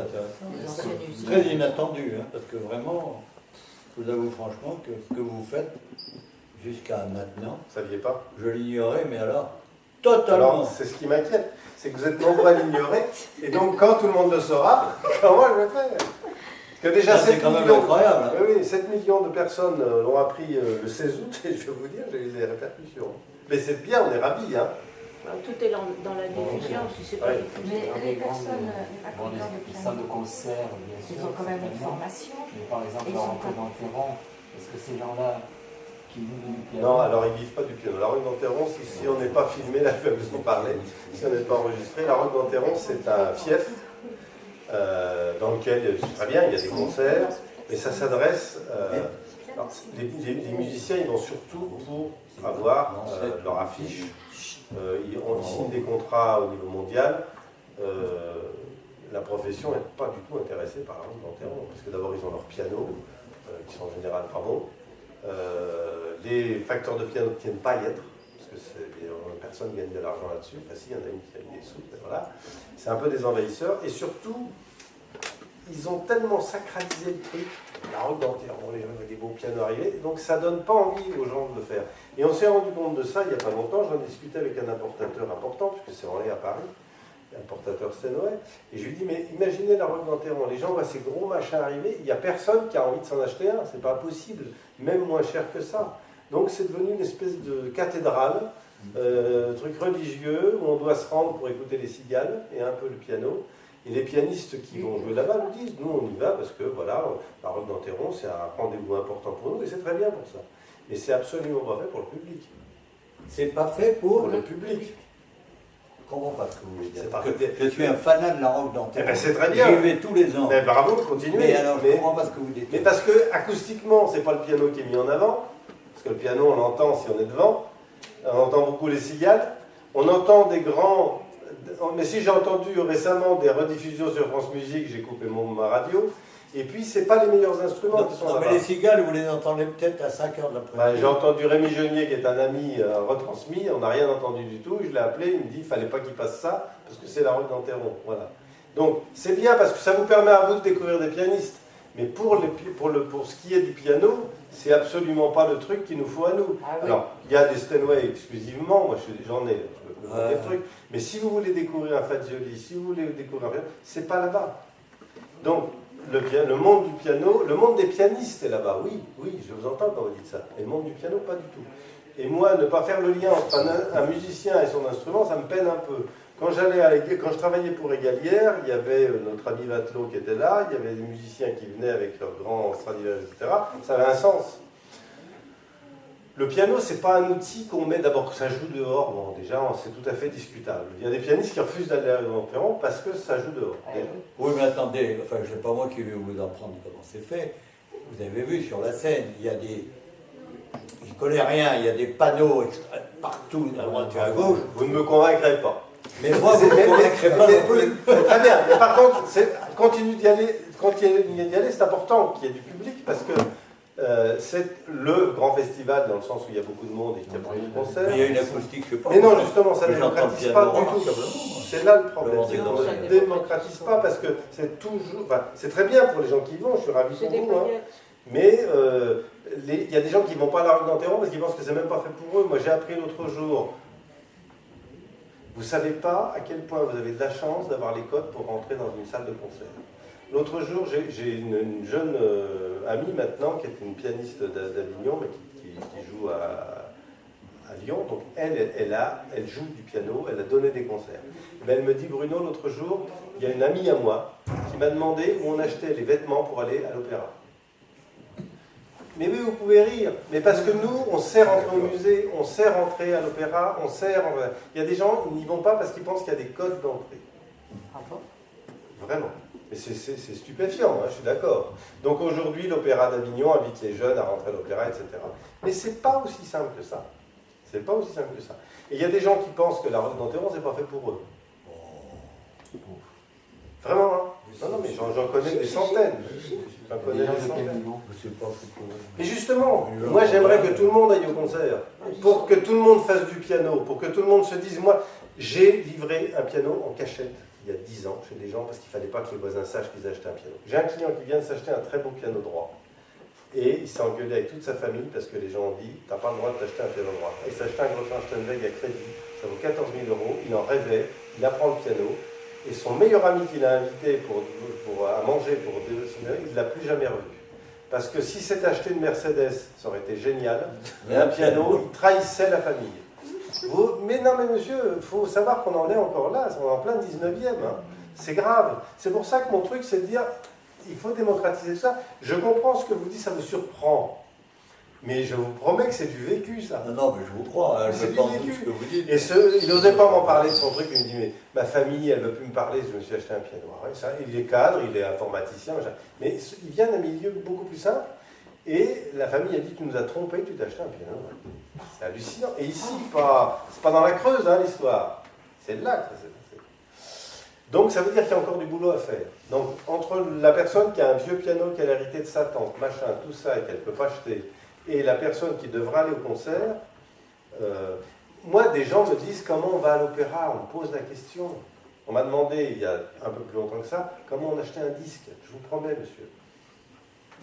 intéressant. Très inattendu, hein, parce que vraiment, je vous avoue franchement que ce que vous faites jusqu'à maintenant, Vous ne saviez pas? je l'ignorais, mais alors, totalement. Alors, c'est ce qui m'inquiète, c'est que vous êtes nombreux à l'ignorer, et donc quand tout le monde le saura, comment je vais faire? Que déjà c'est quand même incroyable. Hein. Oui, 7 millions de personnes l'ont appris le 16 août, et je vais vous dire, j'ai eu des répercussions. Mais c'est bien, on est ravis, hein. Tout est dans la diffusion, si c'est pas diffusé. Mais les personnes, les raconteurs de Les piano, salles de concert, bien sûr. ils ont quand même une certainement. formation. Mais par exemple, Ils la sont rentrée pas- d'Enterron, est-ce que ces gens-là qui vivent du piano... Non, alors ils ne vivent pas du piano. La Roque d'Enterron, si on n'est pas filmé, là je vais vous en parler, si on n'est pas enregistré, la Roque d'Enterron c'est un fief dans lequel, c'est très bien, il y a des concerts, mais ça s'adresse... les musiciens, ils vont surtout pour avoir leur affiche. Ils signent des contrats au niveau mondial. La profession n'est pas du tout intéressée par la Roque d'Enterron, parce que d'abord ils ont leur piano, qui sont en général pas bons. Les facteurs de piano ne tiennent pas à y être, parce que personne ne gagne de l'argent là-dessus. Enfin, si, il y en a une qui gagne des sous, mais voilà. C'est un peu des envahisseurs, et surtout, ils ont tellement sacralisé le truc, la Roque d'Enterron, les gens avec des beaux pianos arrivés, donc ça donne pas envie aux gens de le faire. Et on s'est rendu compte de ça il n'y a pas longtemps, j'en discutais avec un importateur important, puisque c'est en lait à Paris, importateur Steinway, et je lui dis, mais imaginez la Roque d'Enterron, les gens voient ces gros machins arriver, il n'y a personne qui a envie de s'en acheter un, c'est pas possible, même moins cher que ça. Donc c'est devenu une espèce de cathédrale, truc religieux, où on doit se rendre pour écouter les cigales et un peu le piano. Et les pianistes qui vont jouer là-bas nous disent, nous on y va parce que voilà, la Roque d'Enterron c'est un rendez-vous important pour nous et c'est très bien pour ça. Mais c'est absolument pas fait pour le public. C'est pas fait Pour le public. Je comprends pas ce que vous voulez dire. C'est pas- Parce que je suis un fanat de la Roque d'Enterron. Eh ben, c'est très bien. J'y vais tous les ans. Mais bravo, continuez. Mais alors, je comprends pas ce que vous dites. Mais parce que acoustiquement, c'est pas le piano qui est mis en avant, parce que le piano on l'entend si on est devant, on entend beaucoup les cigales, on entend des grands. Mais si j'ai entendu récemment des rediffusions sur France Musique, j'ai coupé ma radio, et puis c'est pas les meilleurs instruments qui sont Non, là-bas. mais les cigales, vous les entendez peut-être à 5h de l'après-midi. J'ai entendu Rémi Genier, qui est un ami, retransmis, on n'a rien entendu du tout, je l'ai appelé, il me dit, il fallait pas qu'il passe ça, parce que c'est la Roque d'Enterron, voilà. Donc c'est bien, parce que ça vous permet à vous de découvrir des pianistes, mais pour ce qui est du piano, c'est absolument pas le truc qu'il nous faut à nous. Ah oui. Alors, il y a des Steinway exclusivement, moi j'en ai, je peux vous Ouais. des trucs, mais si vous voulez découvrir un Fagioli, si vous voulez découvrir un piano, c'est pas là-bas. Donc, le monde du piano, le monde des pianistes est là-bas, oui, je vous entends quand vous dites ça. Et le monde du piano, pas du tout. Et moi, ne pas faire le lien entre un musicien et son instrument, ça me peine un peu. Quand je travaillais pour Égalière, il y avait notre ami Vatelot qui était là, il y avait des musiciens qui venaient avec leurs grands Stradivarius, etc. Ça avait un sens. Le piano, c'est pas un outil qu'on met d'abord que ça joue dehors. Bon, déjà, c'est tout à fait discutable. Il y a des pianistes qui refusent d'aller à l'opéra parce que ça joue dehors. Oui, mais attendez, enfin, je sais pas moi qui vais vous apprendre comment c'est fait. Vous avez vu sur la scène, il y a des. Je ne connais rien, il y a des panneaux partout, à droite et à gauche. Vous ne me convaincrez pas. Mais moi, vous ne me convaincrez pas non plus. Très bien, mais par contre, continue d'y aller, c'est important qu'il y ait du public parce que c'est le grand festival dans le sens où il y a beaucoup de monde et qu'il y a beaucoup de concerts. Mais il y a une acoustique, je sais pas. Mais non, justement, ça ne Mais j'entends démocratise le pas piano du tout. rare. C'est là le problème, Le c'est qu'on Vendée ne Globe. démocratise pas parce que c'est toujours. Enfin, c'est très bien pour les gens qui y vont, je suis ravi C'est pour des vous. Hein. paillettes. Mais il y a des gens qui ne vont pas à la rue d'Enterron parce qu'ils pensent que c'est même pas fait pour eux. Moi, j'ai appris l'autre jour. Vous ne savez pas à quel point vous avez de la chance d'avoir les codes pour rentrer dans une salle de concert. L'autre jour, j'ai une jeune amie maintenant qui est une pianiste d'Avignon, mais qui joue à Lyon. Donc elle joue du piano, elle a donné des concerts. Mais elle me dit, Bruno, l'autre jour, il y a une amie à moi qui m'a demandé où on achetait les vêtements pour aller à l'opéra. Mais oui, vous pouvez rire, mais parce que nous, on sait rentrer au musée, on sait rentrer à l'opéra, il y a des gens, ils n'y vont pas parce qu'ils pensent qu'il y a des codes d'entrée. Ah bon? Vraiment. Mais c'est stupéfiant, hein, je suis d'accord. Donc aujourd'hui, l'Opéra d'Avignon invite les jeunes à rentrer à l'opéra, etc. Mais c'est pas aussi simple que ça. C'est pas aussi simple que ça. Et il y a des gens qui pensent que la route d'Enterron, c'est pas fait pour eux. Vraiment, hein. Non, mais j'en connais des centaines. J'en connais des centaines. C'est pas fou. Mais justement, moi j'aimerais que tout le monde aille au concert, pour que tout le monde fasse du piano, pour que tout le monde se dise, moi, j'ai livré un piano en cachette il y a 10 ans chez des gens parce qu'il ne fallait pas que les voisins sachent qu'ils achetaient un piano. J'ai un client qui vient de s'acheter un très beau piano droit. Et il s'est engueulé avec toute sa famille parce que les gens ont dit, tu n'as pas le droit de t'acheter un piano droit. Il s'est acheté un Grottin-Steinweg à crédit, ça vaut 14 000 €, il en rêvait, il apprend le piano. Et son meilleur ami qu'il a invité à manger pour déjeuner, il ne l'a plus jamais revu. Parce que si s'était acheté une Mercedes, ça aurait été génial. Mais un piano, il trahissait la famille. Mais non, mais monsieur, il faut savoir qu'on en est encore là, on est en plein 19e. Hein. C'est grave. C'est pour ça que mon truc, c'est de dire, il faut démocratiser ça. Je comprends ce que vous dites, ça me surprend. Mais je vous promets que c'est du vécu, ça. Non, mais je vous crois, hein, je C'est du pense vécu. ce que vous dites. Et il n'osait pas m'en parler de son truc, il me dit, mais ma famille, elle ne veut plus me parler, je me suis acheté un piano. Ouais, ça, il est cadre, il est informaticien, mais il vient d'un milieu beaucoup plus simple. Et la famille a dit, tu nous as trompés, tu t'as acheté un piano. C'est hallucinant. Et ici, c'est pas dans la Creuse, hein, l'histoire. C'est là que ça s'est passé. Donc ça veut dire qu'il y a encore du boulot à faire. Donc entre la personne qui a un vieux piano qu'elle a hérité de sa tante, machin, tout ça, et qu'elle ne peut pas acheter, et la personne qui devra aller au concert, moi, des gens me disent comment on va à l'opéra, on me pose la question. On m'a demandé, il y a un peu plus longtemps que ça, comment on achetait un disque. Je vous promets, monsieur.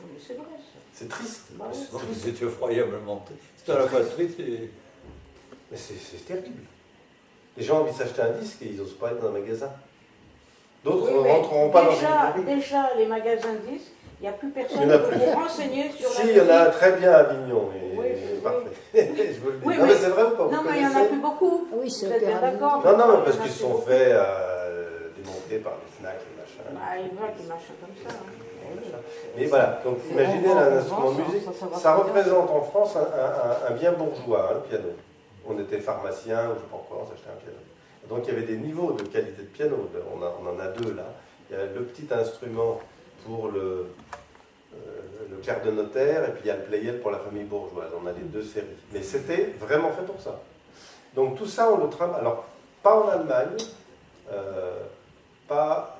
Oui, c'est vrai, ça. C'est triste. Bah oui. C'est effroyablement triste. C'est à la fois triste et... Mais c'est terrible. Les gens ont envie de s'acheter un disque et ils n'osent pas être dans un magasin. D'autres Oui, ne mais rentreront pas dans une librairie. déjà, les magasins de disques, il n'y a plus personne Il y en a pour plus. vous renseigner sur la Si, il y en a un musique. très bien à Avignon. Et Oui, parfait. Je vous le dis. Oui, non, mais- mais c'est vrai ou pas? Non, Vous mais il n'y en a connaissez plus beaucoup. Oui, c'est Vous êtes bien opéra d'accord? Non, non, mais parce Il y en a qu'ils se plus sont beaucoup. fait démonter par les FNAC et machin. Bah, il va qui marche comme ça. hein. Mais voilà, donc imaginez un instrument de musique, ça représente en France un bien bourgeois, hein, le piano. On était pharmacien ou je sais pas quoi, on s'achetait un piano. Donc il y avait des niveaux de qualité de piano, on en a deux là. Il y a le petit instrument pour le clerc de notaire et puis il y a le playel pour la famille bourgeoise. On a les deux séries. Mais c'était vraiment fait pour ça. Donc tout ça, on le travaille. Alors, pas en Allemagne, pas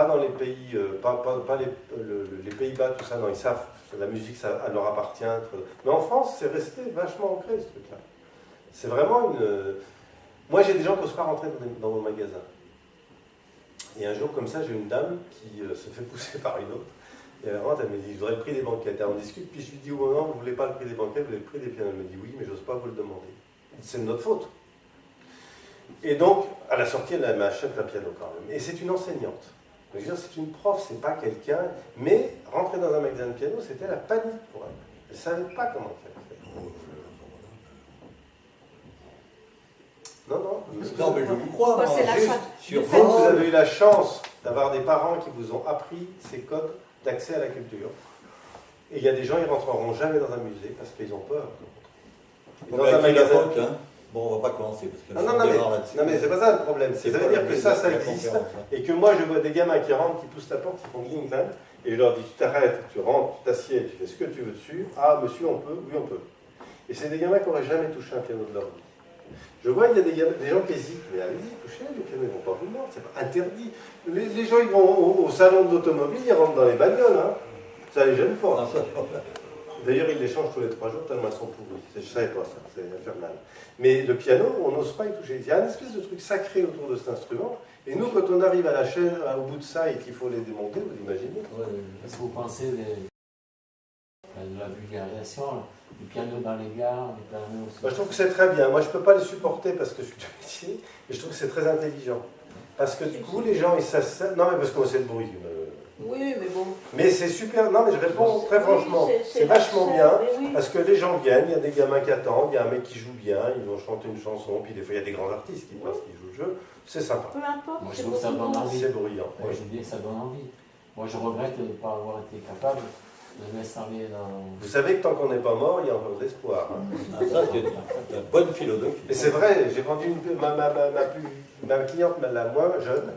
dans les pays, pas les Pays-Bas, tout ça, non, ils savent, la musique, ça elle leur appartient. Mais en France, c'est resté vachement ancré, ce truc-là. C'est vraiment une... Moi, j'ai des gens qui n'osent pas rentrer dans mon magasin. Et un jour, comme ça, j'ai une dame qui se fait pousser par une autre. Et elle rentre, elle me dit, je voudrais le prix des banquettes. Et on discute, puis je lui dis, oh non, vous ne voulez pas le prix des banquettes, vous voulez le prix des pianos. Elle me dit, oui, mais je n'ose pas vous le demander. C'est de notre faute. Et donc, à la sortie, elle m'achète un piano quand même. Et c'est une enseignante. Je veux dire, c'est une prof, c'est pas quelqu'un. Mais rentrer dans un magasin de piano, c'était la panique pour elle. Elle ne savait pas comment faire. Non, Non, mais je vous crois. Quoi, moi, c'est la juste chance. sur Vous, vous avez eu la chance d'avoir des parents qui vous ont appris ces codes d'accès à la culture. Et il y a des gens, ils rentreront jamais dans un musée parce qu'ils ont peur. Dans Dans un la magasin. faute, hein. Bon, on va pas commencer parce que Non, on démarre là-dessus. non, mais c'est pas ça le problème. Ça veut dire que ça existe. conférence, hein. Et que moi, je vois des gamins qui rentrent, qui poussent la porte, qui font gling gling, et je leur dis, tu t'arrêtes, tu rentres, tu t'assieds, tu fais ce que tu veux dessus. Ah, monsieur, on peut, oui, on peut. Et c'est des gamins qui n'auraient jamais touché un piano de leur vie. Je vois, il y a des gens qui hésitent, mais allez-y, touchez, les pianos, ils ne vont pas vous mordre, c'est pas interdit. Les gens, ils vont au salon de l'automobile, ils rentrent dans les bagnoles, hein. Ça les gêne pas. Non, ça, D'ailleurs, ils les changent tous les 3 jours tellement elles sont pourries. Je ne savais pas ça, c'est infernal. Mais le piano, on n'ose pas y toucher. Il y a une espèce de truc sacré autour de cet instrument. Et nous, quand on arrive à la chaîne, au bout de ça, et qu'il faut les démonter, vous imaginez? Qu'est-ce que vous pensez de la vulgarisation, du piano dans les gares, du piano aussi? Moi, je trouve que c'est très bien. Moi, je ne peux pas les supporter parce que je suis de métier, mais je trouve que c'est très intelligent. Parce que du coup, les gens, ils s'asseyent. Non, mais parce que c'est le bruit. Oui, mais bon. Mais c'est super. Non, mais je réponds très franchement. Oui, C'est vachement bien. mais oui. Parce que les gens viennent, il y a des gamins qui attendent, il y a un mec qui joue bien, ils vont chanter une chanson, puis des fois il y a des grands artistes qui passent, qui jouent le jeu. C'est sympa. Peu importe. Moi, je c'est trouve ça beaucoup donne de envie. C'est bruyant. Moi, je dis que ça donne envie. Moi, je regrette de ne pas avoir été capable de m'installer dans... Vous savez que tant qu'on n'est pas mort, il y a encore de l'espoir. Hein. ah, ça, c'est la bonne philosophie. Et c'est vrai, j'ai vendu ma cliente, la moins jeune,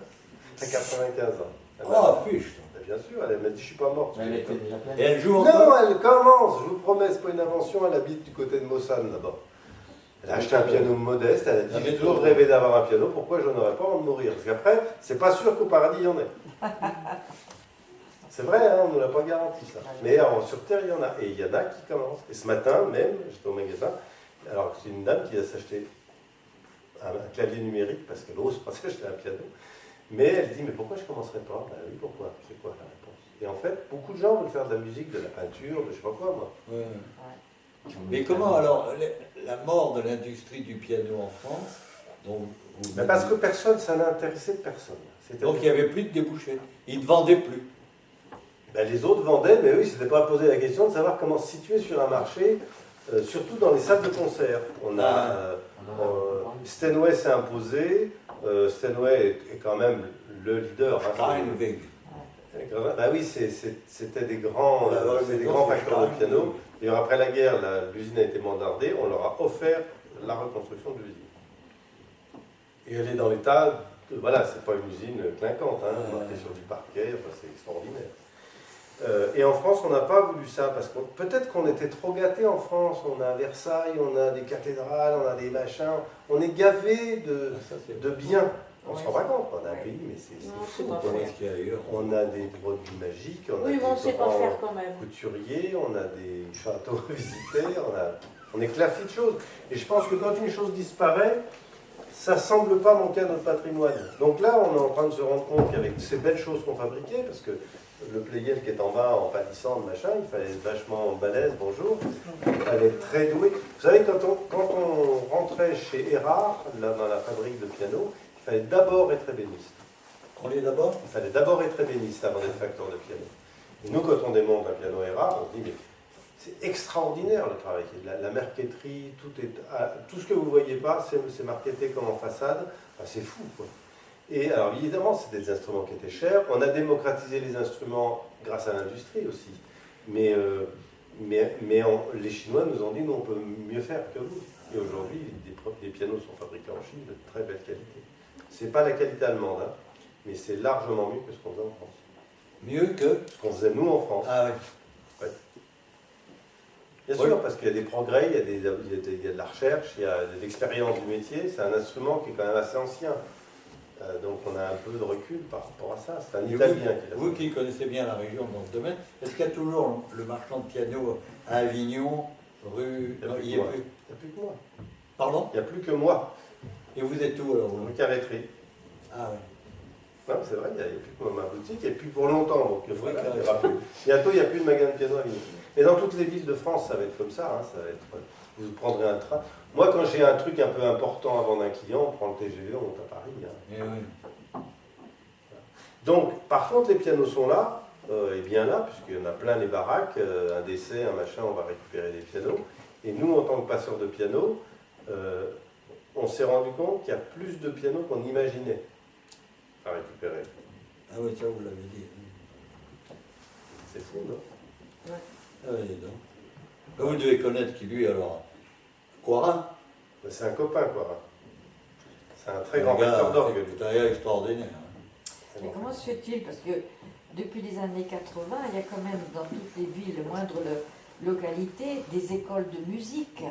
à 95 ans. Elle m'a- Ah, fiche. Bien sûr, elle m'a dit je suis pas morte. Elle était déjà pleine. Et elle joue encore? Non, elle commence, je vous promets, c'est pas une invention, elle habite du côté de Mossane là-bas. Elle a acheté un piano modeste, elle a dit j'ai toujours rêvé d'avoir un piano, pourquoi je n'aurais pas envie de mourir? Parce qu'après, c'est pas sûr qu'au paradis il y en ait. C'est vrai, hein, on ne nous l'a pas garanti ça. Mais sur Terre, il y en a. Et il y en a qui commencent. Et ce matin même, j'étais au magasin, alors c'est une dame qui va s'acheter un clavier numérique parce qu'elle n'ose pas s'acheter un piano. Mais elle dit, mais pourquoi je ne commencerai pas? Ben oui, pourquoi? C'est quoi la réponse? Et en fait, beaucoup de gens veulent faire de la musique, de la peinture, de je sais pas quoi, moi. Ouais. Mais comment alors, la mort de l'industrie du piano en France, dont vous... Mais parce que personne, ça n'intéressait personne. Donc il n'y avait plus de débouchés. Ils ne vendaient plus. Ben, les autres vendaient, mais eux, ils ne s'étaient pas posé la question de savoir comment se situer sur un marché, surtout dans les salles de concert. On a Steinway s'est imposé. Steinway est quand même le leader. Hein, Steinway. Bah oui, c'était des grands, c'est des grands facteurs de Steinway. piano. D'ailleurs, après la guerre, l'usine a été mandardée. On leur a offert la reconstruction de l'usine. Et elle est dans l'état. Voilà, c'est pas une usine clinquante. Hein, marquée sur du parquet. Enfin, c'est extraordinaire. Et en France, on n'a pas voulu ça, parce que peut-être qu'on était trop gâtés en France. On a Versailles, on a des cathédrales, on a des machins. On est gavé de biens. On se rend pas compte, on a un pays, mais c'est Non, fou. c'est pas Comment vrai. est-ce qu'il y a ailleurs? On a des produits magiques, on a Oui, mais on ne des sait pas grands faire quand même. couturiers, on a des châteaux à visiter, on est classé de choses. Et je pense que quand une chose disparaît, ça ne semble pas manquer à notre patrimoine. Donc là, on est en train de se rendre compte qu'avec ces belles choses qu'on fabriquait, parce que le Pleyel qui est en bas, en pâtissant, machin, il fallait être vachement balèze, bonjour, il fallait être très doué. Vous savez, quand on rentrait chez Erard, là, dans la fabrique de piano, il fallait d'abord être ébéniste. On est d'abord? Il fallait d'abord être ébéniste avant d'être facteur de piano. Et nous, quand on démonte un piano Erard, on se dit, mais c'est extraordinaire le travail. La marqueterie, tout ce que vous ne voyez pas, c'est marketé comme en façade. Enfin, c'est fou, quoi. Et alors, évidemment, c'était des instruments qui étaient chers. On a démocratisé les instruments grâce à l'industrie aussi. Mais les Chinois nous ont dit, nous, on peut mieux faire que vous. Et aujourd'hui, des pianos sont fabriqués en Chine de très belle qualité. Ce n'est pas la qualité allemande, hein, mais c'est largement mieux que ce qu'on faisait en France. Mieux que? Ce qu'on faisait, nous, en France. Ah oui. Bien sûr, parce qu'il y a des progrès, il y a de la recherche, il y a de l'expérience du métier. C'est un instrument qui est quand même assez ancien. Donc on a un peu de recul par rapport à ça. C'est un Et Italien qui l'a fait. vous qui connaissez bien la région dans ce domaine, est-ce qu'il y a toujours le marchand de piano à Avignon, rue... Il n'y a Non, plus il que y a moi. plus. Il n'y a plus que moi. Pardon? Il n'y a plus que moi. Et vous êtes où alors? vous? Rue Carretterie. Ah oui. Non, c'est vrai, il n'y a plus que ma boutique, et puis pour longtemps. Donc Rue voilà, il y Carretterie. aura plus. Bientôt, il n'y a plus de magasin de piano à Avignon. Mais dans toutes les villes de France, ça va être comme ça. Hein, ça va être, vous prendrez un train. Moi, quand j'ai un truc un peu important à vendre à un client, on prend le TGV, on monte à Paris. Hein. Eh oui. Donc, par contre, les pianos sont là, et bien là, puisqu'il y en a plein les baraques, un décès, un machin, on va récupérer des pianos. Et nous, en tant que passeurs de pianos, on s'est rendu compte qu'il y a plus de pianos qu'on imaginait à récupérer. Ah oui, ça vous l'avez dit. C'est fou, non? Ah oui, dis donc. Vous devez connaître qui lui alors. Coirin. Ben, c'est un copain, quoi. C'est un très grand Un gars, facteur d'orgue. C'est un gars extraordinaire. Mais comment se fait-il? Parce que depuis les années 80, il y a quand même dans toutes les villes, moindre localité, des écoles de musique.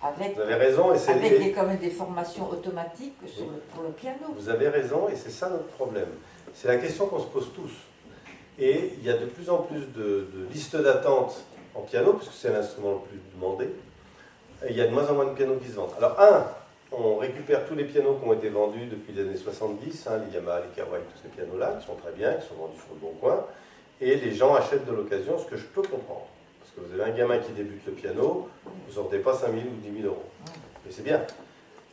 Avec, Vous avez raison, et c'est avec quand même des formations automatiques pour le piano. vous avez raison, et c'est ça notre problème. C'est la question qu'on se pose tous. Et il y a de plus en plus de listes d'attente en piano, puisque c'est l'instrument le plus demandé. Et il y a de moins en moins de pianos qui se vendent. Alors, on récupère tous les pianos qui ont été vendus depuis les années 70, les Yamaha, les Kawai, tous ces pianos-là, qui sont très bien, qui sont vendus sur le bon coin, et les gens achètent de l'occasion, ce que je peux comprendre. Parce que vous avez un gamin qui débute le piano, vous ne sortez pas 5 000 ou 10 000 euros. Mais c'est bien.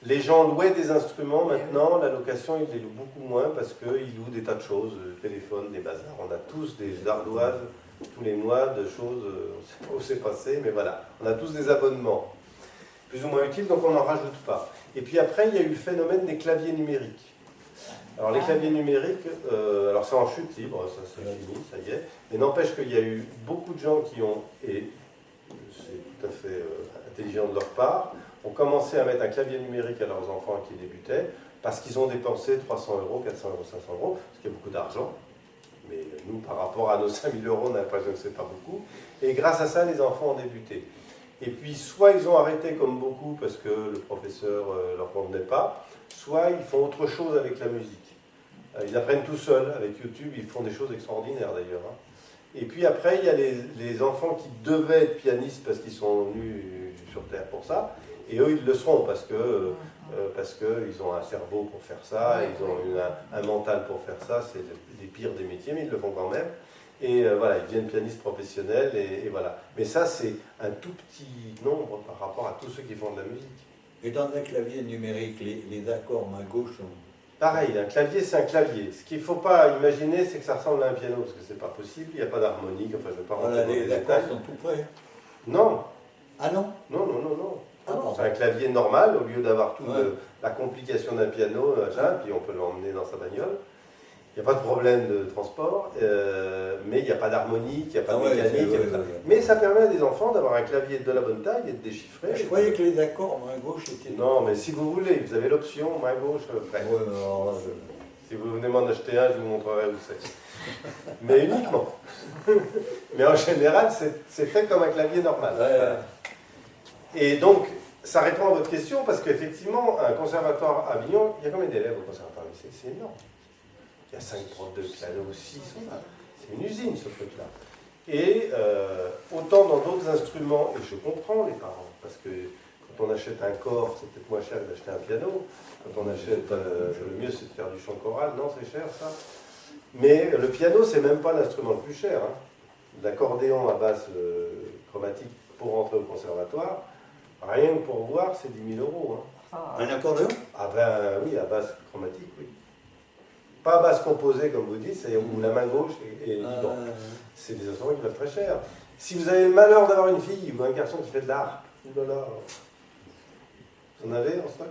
Les gens louaient des instruments, maintenant, la location, ils les louent beaucoup moins parce qu'ils louent des tas de choses, téléphones, des bazars. On a tous des ardoises tous les mois de choses, on ne sait pas où c'est passé, mais voilà. On a tous des abonnements, plus ou moins utiles, donc on n'en rajoute pas. Et puis après, il y a eu le phénomène des claviers numériques. Alors les claviers numériques, alors c'est en chute libre, ça c'est fini, ça y est, mais n'empêche qu'il y a eu beaucoup de gens qui ont, et c'est tout à fait intelligent de leur part, ont commencé à mettre un clavier numérique à leurs enfants qui débutaient, parce qu'ils ont dépensé 300 euros, 400 euros, 500 euros, ce qui est beaucoup d'argent, mais nous, par rapport à nos 5000 euros, on a l'impression que ce n'est pas beaucoup, et grâce à ça, les enfants ont débuté. Et puis, soit ils ont arrêté comme beaucoup parce que le professeur leur convenait pas, soit ils font autre chose avec la musique. Ils apprennent tout seuls avec YouTube, ils font des choses extraordinaires d'ailleurs. Et puis après, il y a les enfants qui devaient être pianistes parce qu'ils sont venus sur Terre pour ça, et eux, ils le seront parce qu'ils ont un cerveau pour faire ça, ils ont un mental pour faire ça, c'est les pires des métiers, mais ils le font quand même. Et voilà, ils deviennent pianistes professionnels, et voilà. Mais ça, c'est un tout petit nombre par rapport à tous ceux qui font de la musique. Et dans un clavier numérique, les accords main-gauche sont... Pareil, un clavier, c'est un clavier. Ce qu'il ne faut pas imaginer, c'est que ça ressemble à un piano, parce que c'est pas possible, il n'y a pas d'harmonique, enfin je ne vais pas rentrer dans les les accords détails. sont tout près. Non, Ah non? non, non, non, non. Ah bon. C'est un clavier normal, au lieu d'avoir toute Ouais. la complication d'un piano, machin, puis on peut l'emmener dans sa bagnole. Il n'y a pas de problème de transport, mais il n'y a pas d'harmonique, il n'y a pas de mécanique. Mais ça permet à des enfants d'avoir un clavier de la bonne taille et de déchiffrer. Je croyais que les accords main-gauche étaient... Non, mais si vous voulez, vous avez l'option main-gauche prête. Ouais, mais alors là, Si vous venez m'en acheter un, je vous montrerai où c'est. Mais uniquement. Mais en général, c'est fait comme un clavier normal. Ouais. Et donc, ça répond à votre question, parce qu'effectivement, un conservatoire à Avignon, il y a combien d'élèves au conservatoire? C'est énorme. Il y a 5 profs de piano, 6, enfin, c'est une usine ce truc-là. Et autant dans d'autres instruments, et je comprends les parents, parce que quand on achète un corps, c'est peut-être moins cher que d'acheter un piano. Quand on achète, le mieux c'est de faire du chant choral, non, c'est cher ça. Mais le piano, c'est même pas l'instrument le plus cher. L'accordéon à basse chromatique pour rentrer au conservatoire, rien que pour voir, c'est 10 000 euros. Un accordéon? Ah ben oui, à basse chromatique, oui. Pas à basse composée, comme vous dites, c'est où la main gauche est libre. C'est des instruments qui valent très cher. Si vous avez le malheur d'avoir une fille ou un garçon qui fait de l'harpe, oulala, vous en avez en stock?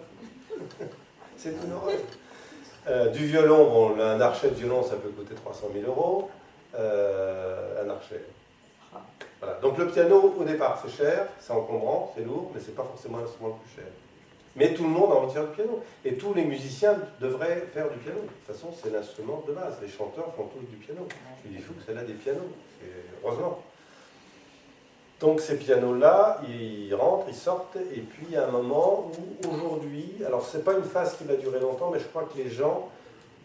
C'est une horreur. Du violon, bon, un archet de violon, ça peut coûter 300 000 euros. Un archet. Voilà. Donc le piano, au départ, c'est cher, c'est encombrant, c'est lourd, mais c'est pas forcément l'instrument le plus cher. Mais tout le monde a envie de faire du piano. Et tous les musiciens devraient faire du piano. De toute façon, c'est l'instrument de base. Les chanteurs font tous du piano. Je lui dis, il faut que c'est là des pianos. Heureusement. Donc ces pianos-là, ils rentrent, ils sortent, et puis il y a un moment où aujourd'hui, alors c'est pas une phase qui va durer longtemps, mais je crois que les gens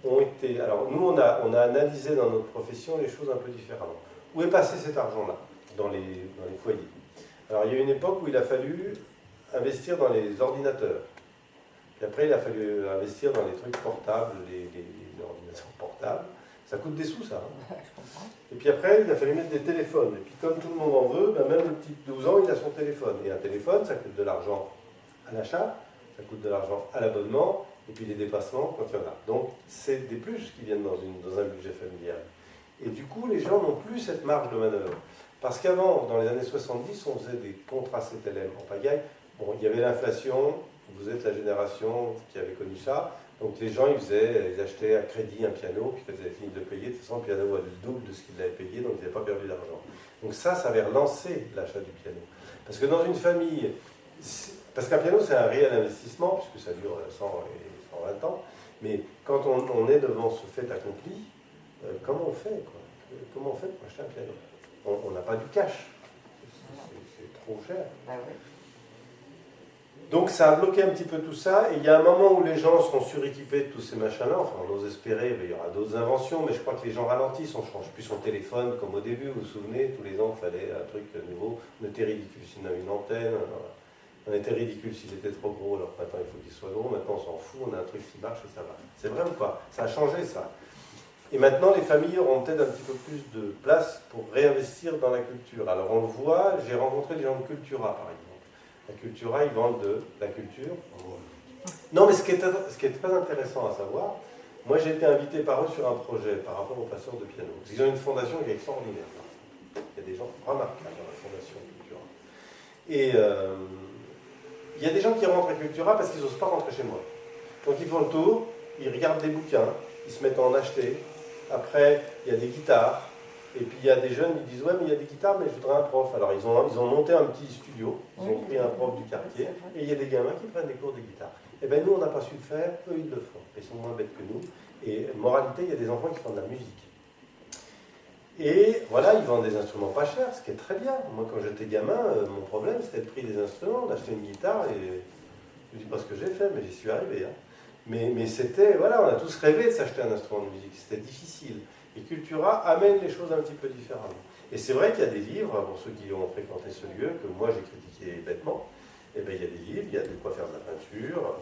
ont été... Alors nous, on a analysé dans notre profession les choses un peu différemment. Où est passé cet argent-là dans les foyers? Alors il y a une époque où il a fallu investir dans les ordinateurs. Puis après, il a fallu investir dans les trucs portables, les ordinateurs portables. Ça coûte des sous, ça. Et puis après, il a fallu mettre des téléphones. Et puis comme tout le monde en veut, ben même le petit de 12 ans, il a son téléphone. Et un téléphone, ça coûte de l'argent à l'achat, ça coûte de l'argent à l'abonnement, et puis les dépassements quand il y en a. Donc c'est des plus qui viennent dans un budget familial. Et du coup, les gens n'ont plus cette marge de manœuvre. Parce qu'avant, dans les années 70, on faisait des contrats CTLM en pagaille. Bon, il y avait l'inflation, vous êtes la génération qui avait connu ça, donc les gens ils achetaient à crédit un piano, puis quand ils avaient fini de le payer, de toute façon le piano valait le double de ce qu'ils avaient payé, donc ils n'avaient pas perdu d'argent. Donc ça avait relancé l'achat du piano. Parce que dans une famille Parce qu'un piano, c'est un réel investissement, puisque ça dure 100 et 120 ans. Mais quand on est devant ce fait accompli, comment on fait quoi? Comment on fait pour acheter un piano? On n'a pas du cash. C'est trop cher. Bah ouais. Donc ça a bloqué un petit peu tout ça, et il y a un moment où les gens seront suréquipés de tous ces machins-là, enfin on ose espérer, mais il y aura d'autres inventions, mais je crois que les gens ralentissent, on ne change plus son téléphone comme au début, vous vous souvenez, tous les ans il fallait un truc nouveau, on était ridicule s'il y avait une antenne, on était ridicule s'il était trop gros, alors maintenant il faut qu'il soit gros, maintenant on s'en fout, on a un truc qui marche et ça va. C'est vrai ou pas? Ça a changé ça. Et maintenant les familles auront peut-être un petit peu plus de place pour réinvestir dans la culture. Alors on le voit, j'ai rencontré des gens de Cultura par exemple. La Cultura, ils vendent de la culture. Non, mais ce qui est très intéressant à savoir, moi j'ai été invité par eux sur un projet par rapport aux passeurs de piano. Ils ont une fondation qui est extraordinaire. Il y a des gens remarquables dans la fondation Cultura. Et il y a des gens qui rentrent à Cultura parce qu'ils n'osent pas rentrer chez moi. Donc ils font le tour, ils regardent des bouquins, ils se mettent à en acheter. Après, il y a des guitares. Et puis il y a des jeunes qui disent ouais mais il y a des guitares mais je voudrais un prof. Alors ils ont monté un petit studio, ils ont pris un prof du quartier et il y a des gamins qui prennent des cours de guitare. Et bien nous on n'a pas su le faire, eux ils le font. Ils sont moins bêtes que nous. Et moralité, il y a des enfants qui font de la musique. Et voilà, ils vendent des instruments pas chers, ce qui est très bien. Moi quand j'étais gamin, mon problème c'était de prix des instruments, d'acheter une guitare et je ne dis pas ce que j'ai fait mais j'y suis arrivé. Hein. Mais c'était, voilà, on a tous rêvé de s'acheter un instrument de musique, c'était difficile. Et Cultura amène les choses un petit peu différemment. Et c'est vrai qu'il y a des livres, pour ceux qui ont fréquenté ce lieu, que moi j'ai critiqué bêtement, et bien il y a des livres, il y a de quoi faire de la peinture.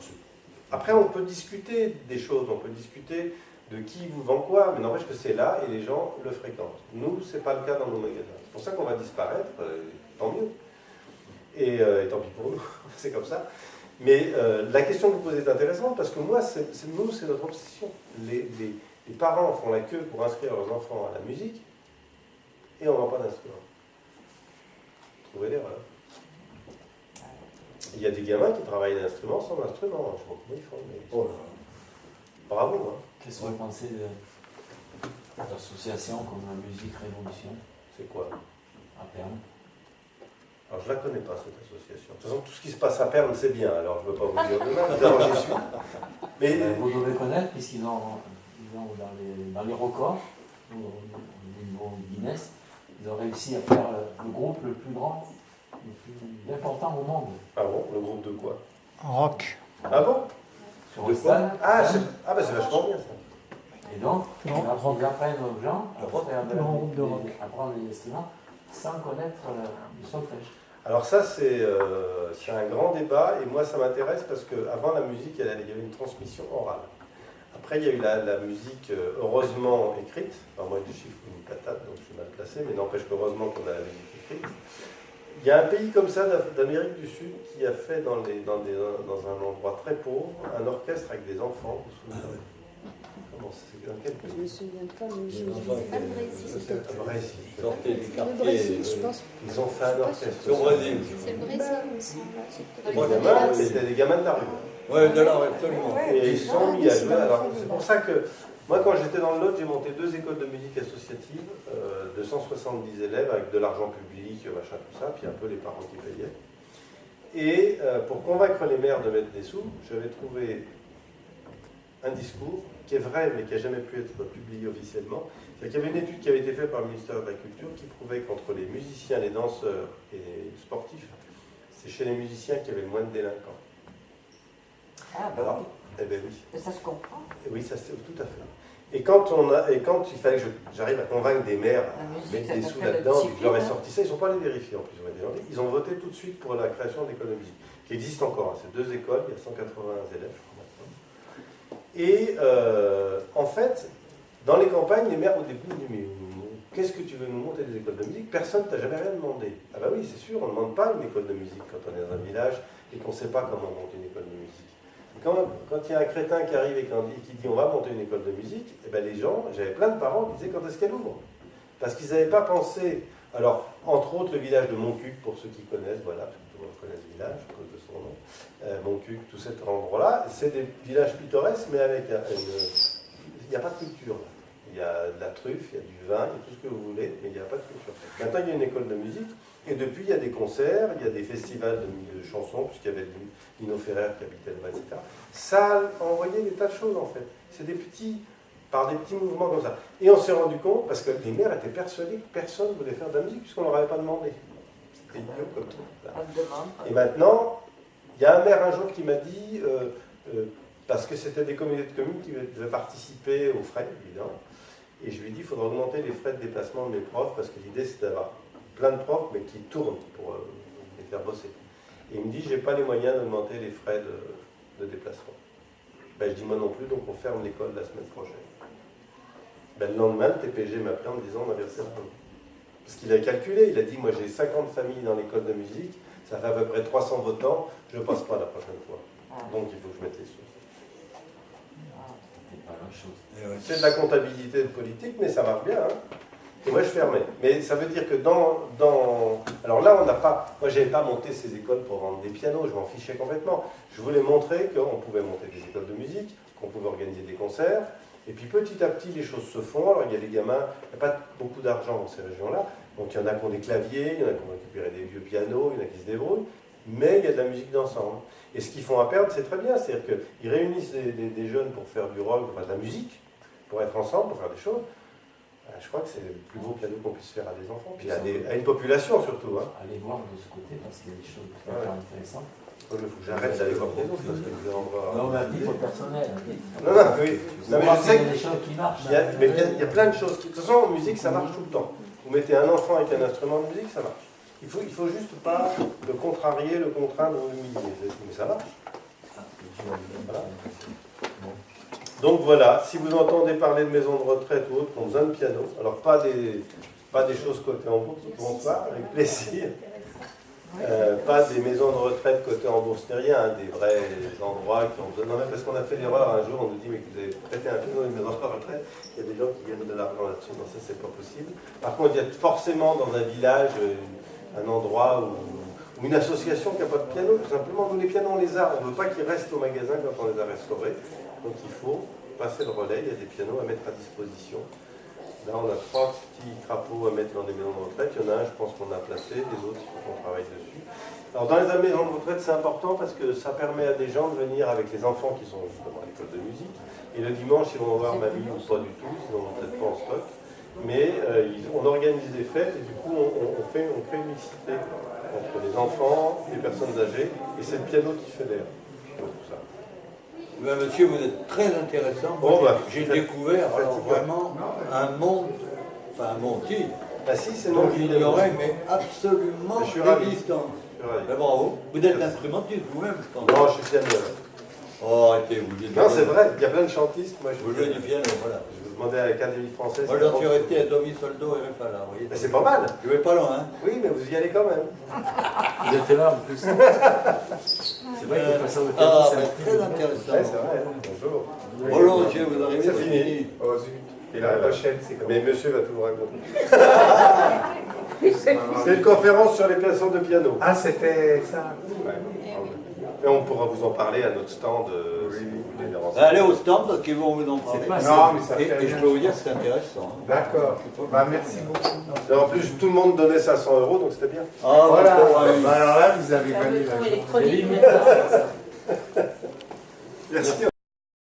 Après on peut discuter des choses, on peut discuter de qui vous vend quoi, mais n'empêche que c'est là et les gens le fréquentent. Nous, c'est pas le cas dans nos magasins. C'est pour ça qu'on va disparaître, tant mieux. Et tant pis pour nous, c'est comme ça. Mais la question que vous posez est intéressante parce que moi, nous, c'est notre obsession. Les parents font la queue pour inscrire leurs enfants à la musique et on ne vend pas d'instruments. Vous trouvez l'erreur? Il y a des gamins qui travaillent d'instruments sans instrument. Je ne sais pas comment ils font, mais... Oh là. Bravo. Hein. Qu'est-ce que vous pensez d'associations comme la Musique Révolution C'est quoi? à Pernes? Alors je ne la connais pas cette association. De toute façon, tout ce qui se passe à Pernes, c'est bien. Alors je ne veux pas vous dire de mal, alors j'y suis. Mais... Vous devez connaître, puisqu'ils ont dans les records, au niveau Guinness, ils ont réussi à faire le groupe le plus grand, le plus important au monde. Ah bon? Le groupe de quoi? Rock. Ah bon? Sur De le quoi? stade. Ah bah c'est vachement bien ça. Et donc, Non, ils apprennent aux gens à faire grand groupe de rock. à prendre les instruments sans connaître le solfège. Alors ça, c'est un grand débat, et moi ça m'intéresse parce qu'avant la musique, il y avait une transmission orale. Après, il y a eu la musique, heureusement, écrite. Alors moi, je chiffre une patate, donc je suis mal placé, mais n'empêche qu'heureusement qu'on a la musique écrite. Il y a un pays comme ça d'Amérique du Sud qui a fait dans un endroit très pauvre un orchestre avec des enfants. Vous vous souvenez? Comment c'est dans quel pays? Je me souviens pas, mais je Les me enfants C'est pas le Brésil. Au Brésil. Sortez du Le quartier. Brésil, je pense. Ils ont fait un orchestre. Au Brésil. C'est le Brésil, il me semble. Les Moi, gamins, c'était des gamins de la rue. Ouais, de là, absolument. Et ils sont mis à jouer. Alors, c'est pour ça que, moi, quand j'étais dans le Lot, j'ai monté 2 écoles de musique associatives, de 170 élèves, avec de l'argent public, machin, tout ça, puis un peu les parents qui payaient. Et pour convaincre les maires de mettre des sous, j'avais trouvé un discours qui est vrai, mais qui n'a jamais pu être publié officiellement. C'est qu'il y avait une étude qui avait été faite par le ministère de la Culture qui prouvait qu'entre les musiciens, les danseurs et les sportifs, c'est chez les musiciens qu'il y avait le moins de délinquants. Ah, bah Alors, oui. eh bien oui. Mais ça se comprend. Oui, ça c'est tout à fait. Et quand il fallait que j'arrive à convaincre des maires La à musique, mettre ça des s'appelle sous la là-dedans, puis je leur ai discipline, sorti ça, ils ne sont pas allés vérifier en plus, ils ont voté tout de suite pour la création d'écoles de musique, qui existent encore. C'est 2 écoles, il y a 180 élèves, je crois maintenant. Et en fait, dans les campagnes, les maires au début me disent mais qu'est-ce que tu veux nous monter des écoles de musique? Personne ne t'a jamais rien demandé. Ah bah oui, c'est sûr, on ne demande pas une école de musique quand on est dans un village et qu'on ne sait pas comment monter une école de musique. Quand il y a un crétin qui arrive et qui dit on va monter une école de musique, et ben les gens, j'avais plein de parents qui disaient quand est-ce qu'elle ouvre? Parce qu'ils n'avaient pas pensé. Alors, entre autres, le village de Montcuq, pour ceux qui connaissent, voilà, parce que tout le monde connaît ce village à cause de son nom, Montcuq, tout cet endroit-là, c'est des villages pittoresques, mais avec il n'y a pas de culture. Il y a de la truffe, il y a du vin, il y a tout ce que vous voulez, mais il n'y a pas de culture. structure. Maintenant, il y a une école de musique, et depuis, il y a des concerts, il y a des festivals de chansons, puisqu'il y avait Lino Ferrer qui habitait là-bas, etc. Ça a envoyé des tas de choses, en fait. C'est par des petits mouvements comme ça. Et on s'est rendu compte, parce que les maires étaient persuadés que personne ne voulait faire de la musique, puisqu'on ne leur avait pas demandé. C'était idiot comme tout. Voilà. On me demande. Et maintenant, il y a un maire un jour qui m'a dit, parce que c'était des communautés de communes qui devaient participer aux frais, évidemment, et je lui ai dit, il faudra augmenter les frais de déplacement de mes profs, parce que l'idée c'est d'avoir plein de profs, mais qui tournent pour les faire bosser. Et il me dit, j'ai pas les moyens d'augmenter les frais de déplacement. Ben, je dis, moi non plus, donc on ferme l'école la semaine prochaine. Ben, le lendemain, le TPG m'a appelé en me disant, on a versé l'argent. Parce qu'il a calculé, il a dit, moi j'ai 50 familles dans l'école de musique, ça fait à peu près 300 votants, je ne passe pas la prochaine fois. Donc il faut que je mette les sous. C'est pas la chose. C'est de la comptabilité de politique, mais ça marche bien. Hein. Et moi je fermais. Mais ça veut dire que alors là, on n'a pas. Moi, je n'avais pas monté ces écoles pour vendre des pianos, je m'en fichais complètement. Je voulais montrer qu'on pouvait monter des écoles de musique, qu'on pouvait organiser des concerts. Et puis petit à petit, les choses se font. Alors il y a les gamins, il n'y a pas beaucoup d'argent dans ces régions-là. Donc il y en a qui ont des claviers, il y en a qui ont récupéré des vieux pianos, il y en a qui se débrouillent. Mais il y a de la musique d'ensemble. Et ce qu'ils font à perdre, c'est très bien. C'est-à-dire qu'ils réunissent des jeunes pour faire du rock, enfin de la musique, pour être ensemble, pour faire des choses. Je crois que c'est le plus beau cadeau qu'on puisse faire à des enfants. Puis à une population surtout. Hein. Allez voir de ce côté parce qu'il y a des choses hyper intéressantes. Il faut que j'arrête d'aller voir les autres parce que vous allez en voir. Non, mais à titre personnel. Non, oui. Non, mais je sais qu'il y a des choses qui marchent. Il y a plein de choses. De toute façon, en musique, ça marche tout le temps. Vous mettez un enfant avec un instrument de musique, ça marche. Il faut juste pas le contrarier, le contraindre ou l'humilier. Mais ça marche. Voilà. Donc voilà, si vous entendez parler de maisons de retraite ou autres qui ont besoin de piano, alors pas des choses côté en bourse, bonsoir, avec plaisir. Pas des maisons de retraite côté en bourse ni rien, hein, des vrais endroits qui ont besoin. Non, mais parce qu'on a fait l'erreur un jour, on nous dit mais que vous avez prêté un piano dans une maison de retraite, il y a des gens qui gagnent de l'argent là-dessus, non ça c'est pas possible. Par contre, il y a forcément dans un village un endroit ou une association qui n'a pas de piano, tout simplement. Nous les pianos on les a, on ne veut pas qu'ils restent au magasin quand on les a restaurés, donc il faut passer le relais, il y a des pianos à mettre à disposition. Là, on a 3 petits crapauds à mettre dans des maisons de retraite. Il y en a un, je pense qu'on a placé, les autres, il faut qu'on travaille dessus. Alors, dans les maisons de retraite, c'est important parce que ça permet à des gens de venir avec les enfants qui sont justement à l'école de musique. Et le dimanche, ils vont voir mamie ou pas du tout, ils n'en ont peut-être pas en stock. Mais on organise des fêtes et du coup, on crée une mixité entre les enfants, les personnes âgées. Et c'est le piano qui fait l'air. Tout ça. Ben, monsieur, vous êtes très intéressant. Bon, j'ai découvert alors, vraiment un monde, enfin un monde qui, bah, si, c'est dont j'ignorais, mais absolument existant. Ben, bravo. Vous êtes instrumentiste vous-même, je pense. Non, je suis pianiste. Oh, arrêtez, vous dites. Non, c'est vrai, il y a plein de chantistes. Moi, Vous jouez du piano, voilà. Je vous demandais à l'Académie française. Moi, j'en suis resté à Domi Soldo et Réfa, là, vous voyez. Mais c'est pas mal. Je vais pas loin, hein. Oui, mais vous y allez quand même. Vous étiez là en plus. C'est vrai qu'il faut ça au piano, Ah, c'est ben, très intéressant. Ouais, c'est vrai. Bonjour. Bonjour, monsieur, vous arrivez. C'est fini. Oh zut. Et la prochaine, c'est comment? Mais monsieur va tout vous raconter. C'est une conférence sur les pièces de piano. Ah, c'était ça. Ouais. Et on pourra vous en parler à notre stand si vous voulez les renseigner. Allez au stand parce qu'ils vont vous en parler. pas Non, mais ça Et, fait et je peux vous dire que c'est intéressant. hein. D'accord. Bah, merci beaucoup. Et en plus, tout le monde donnait 500 €, donc c'était bien. Ah, Voilà. ouais. Bah, alors là, vous avez Ça gagné veut la ton journée. électronique. Merci.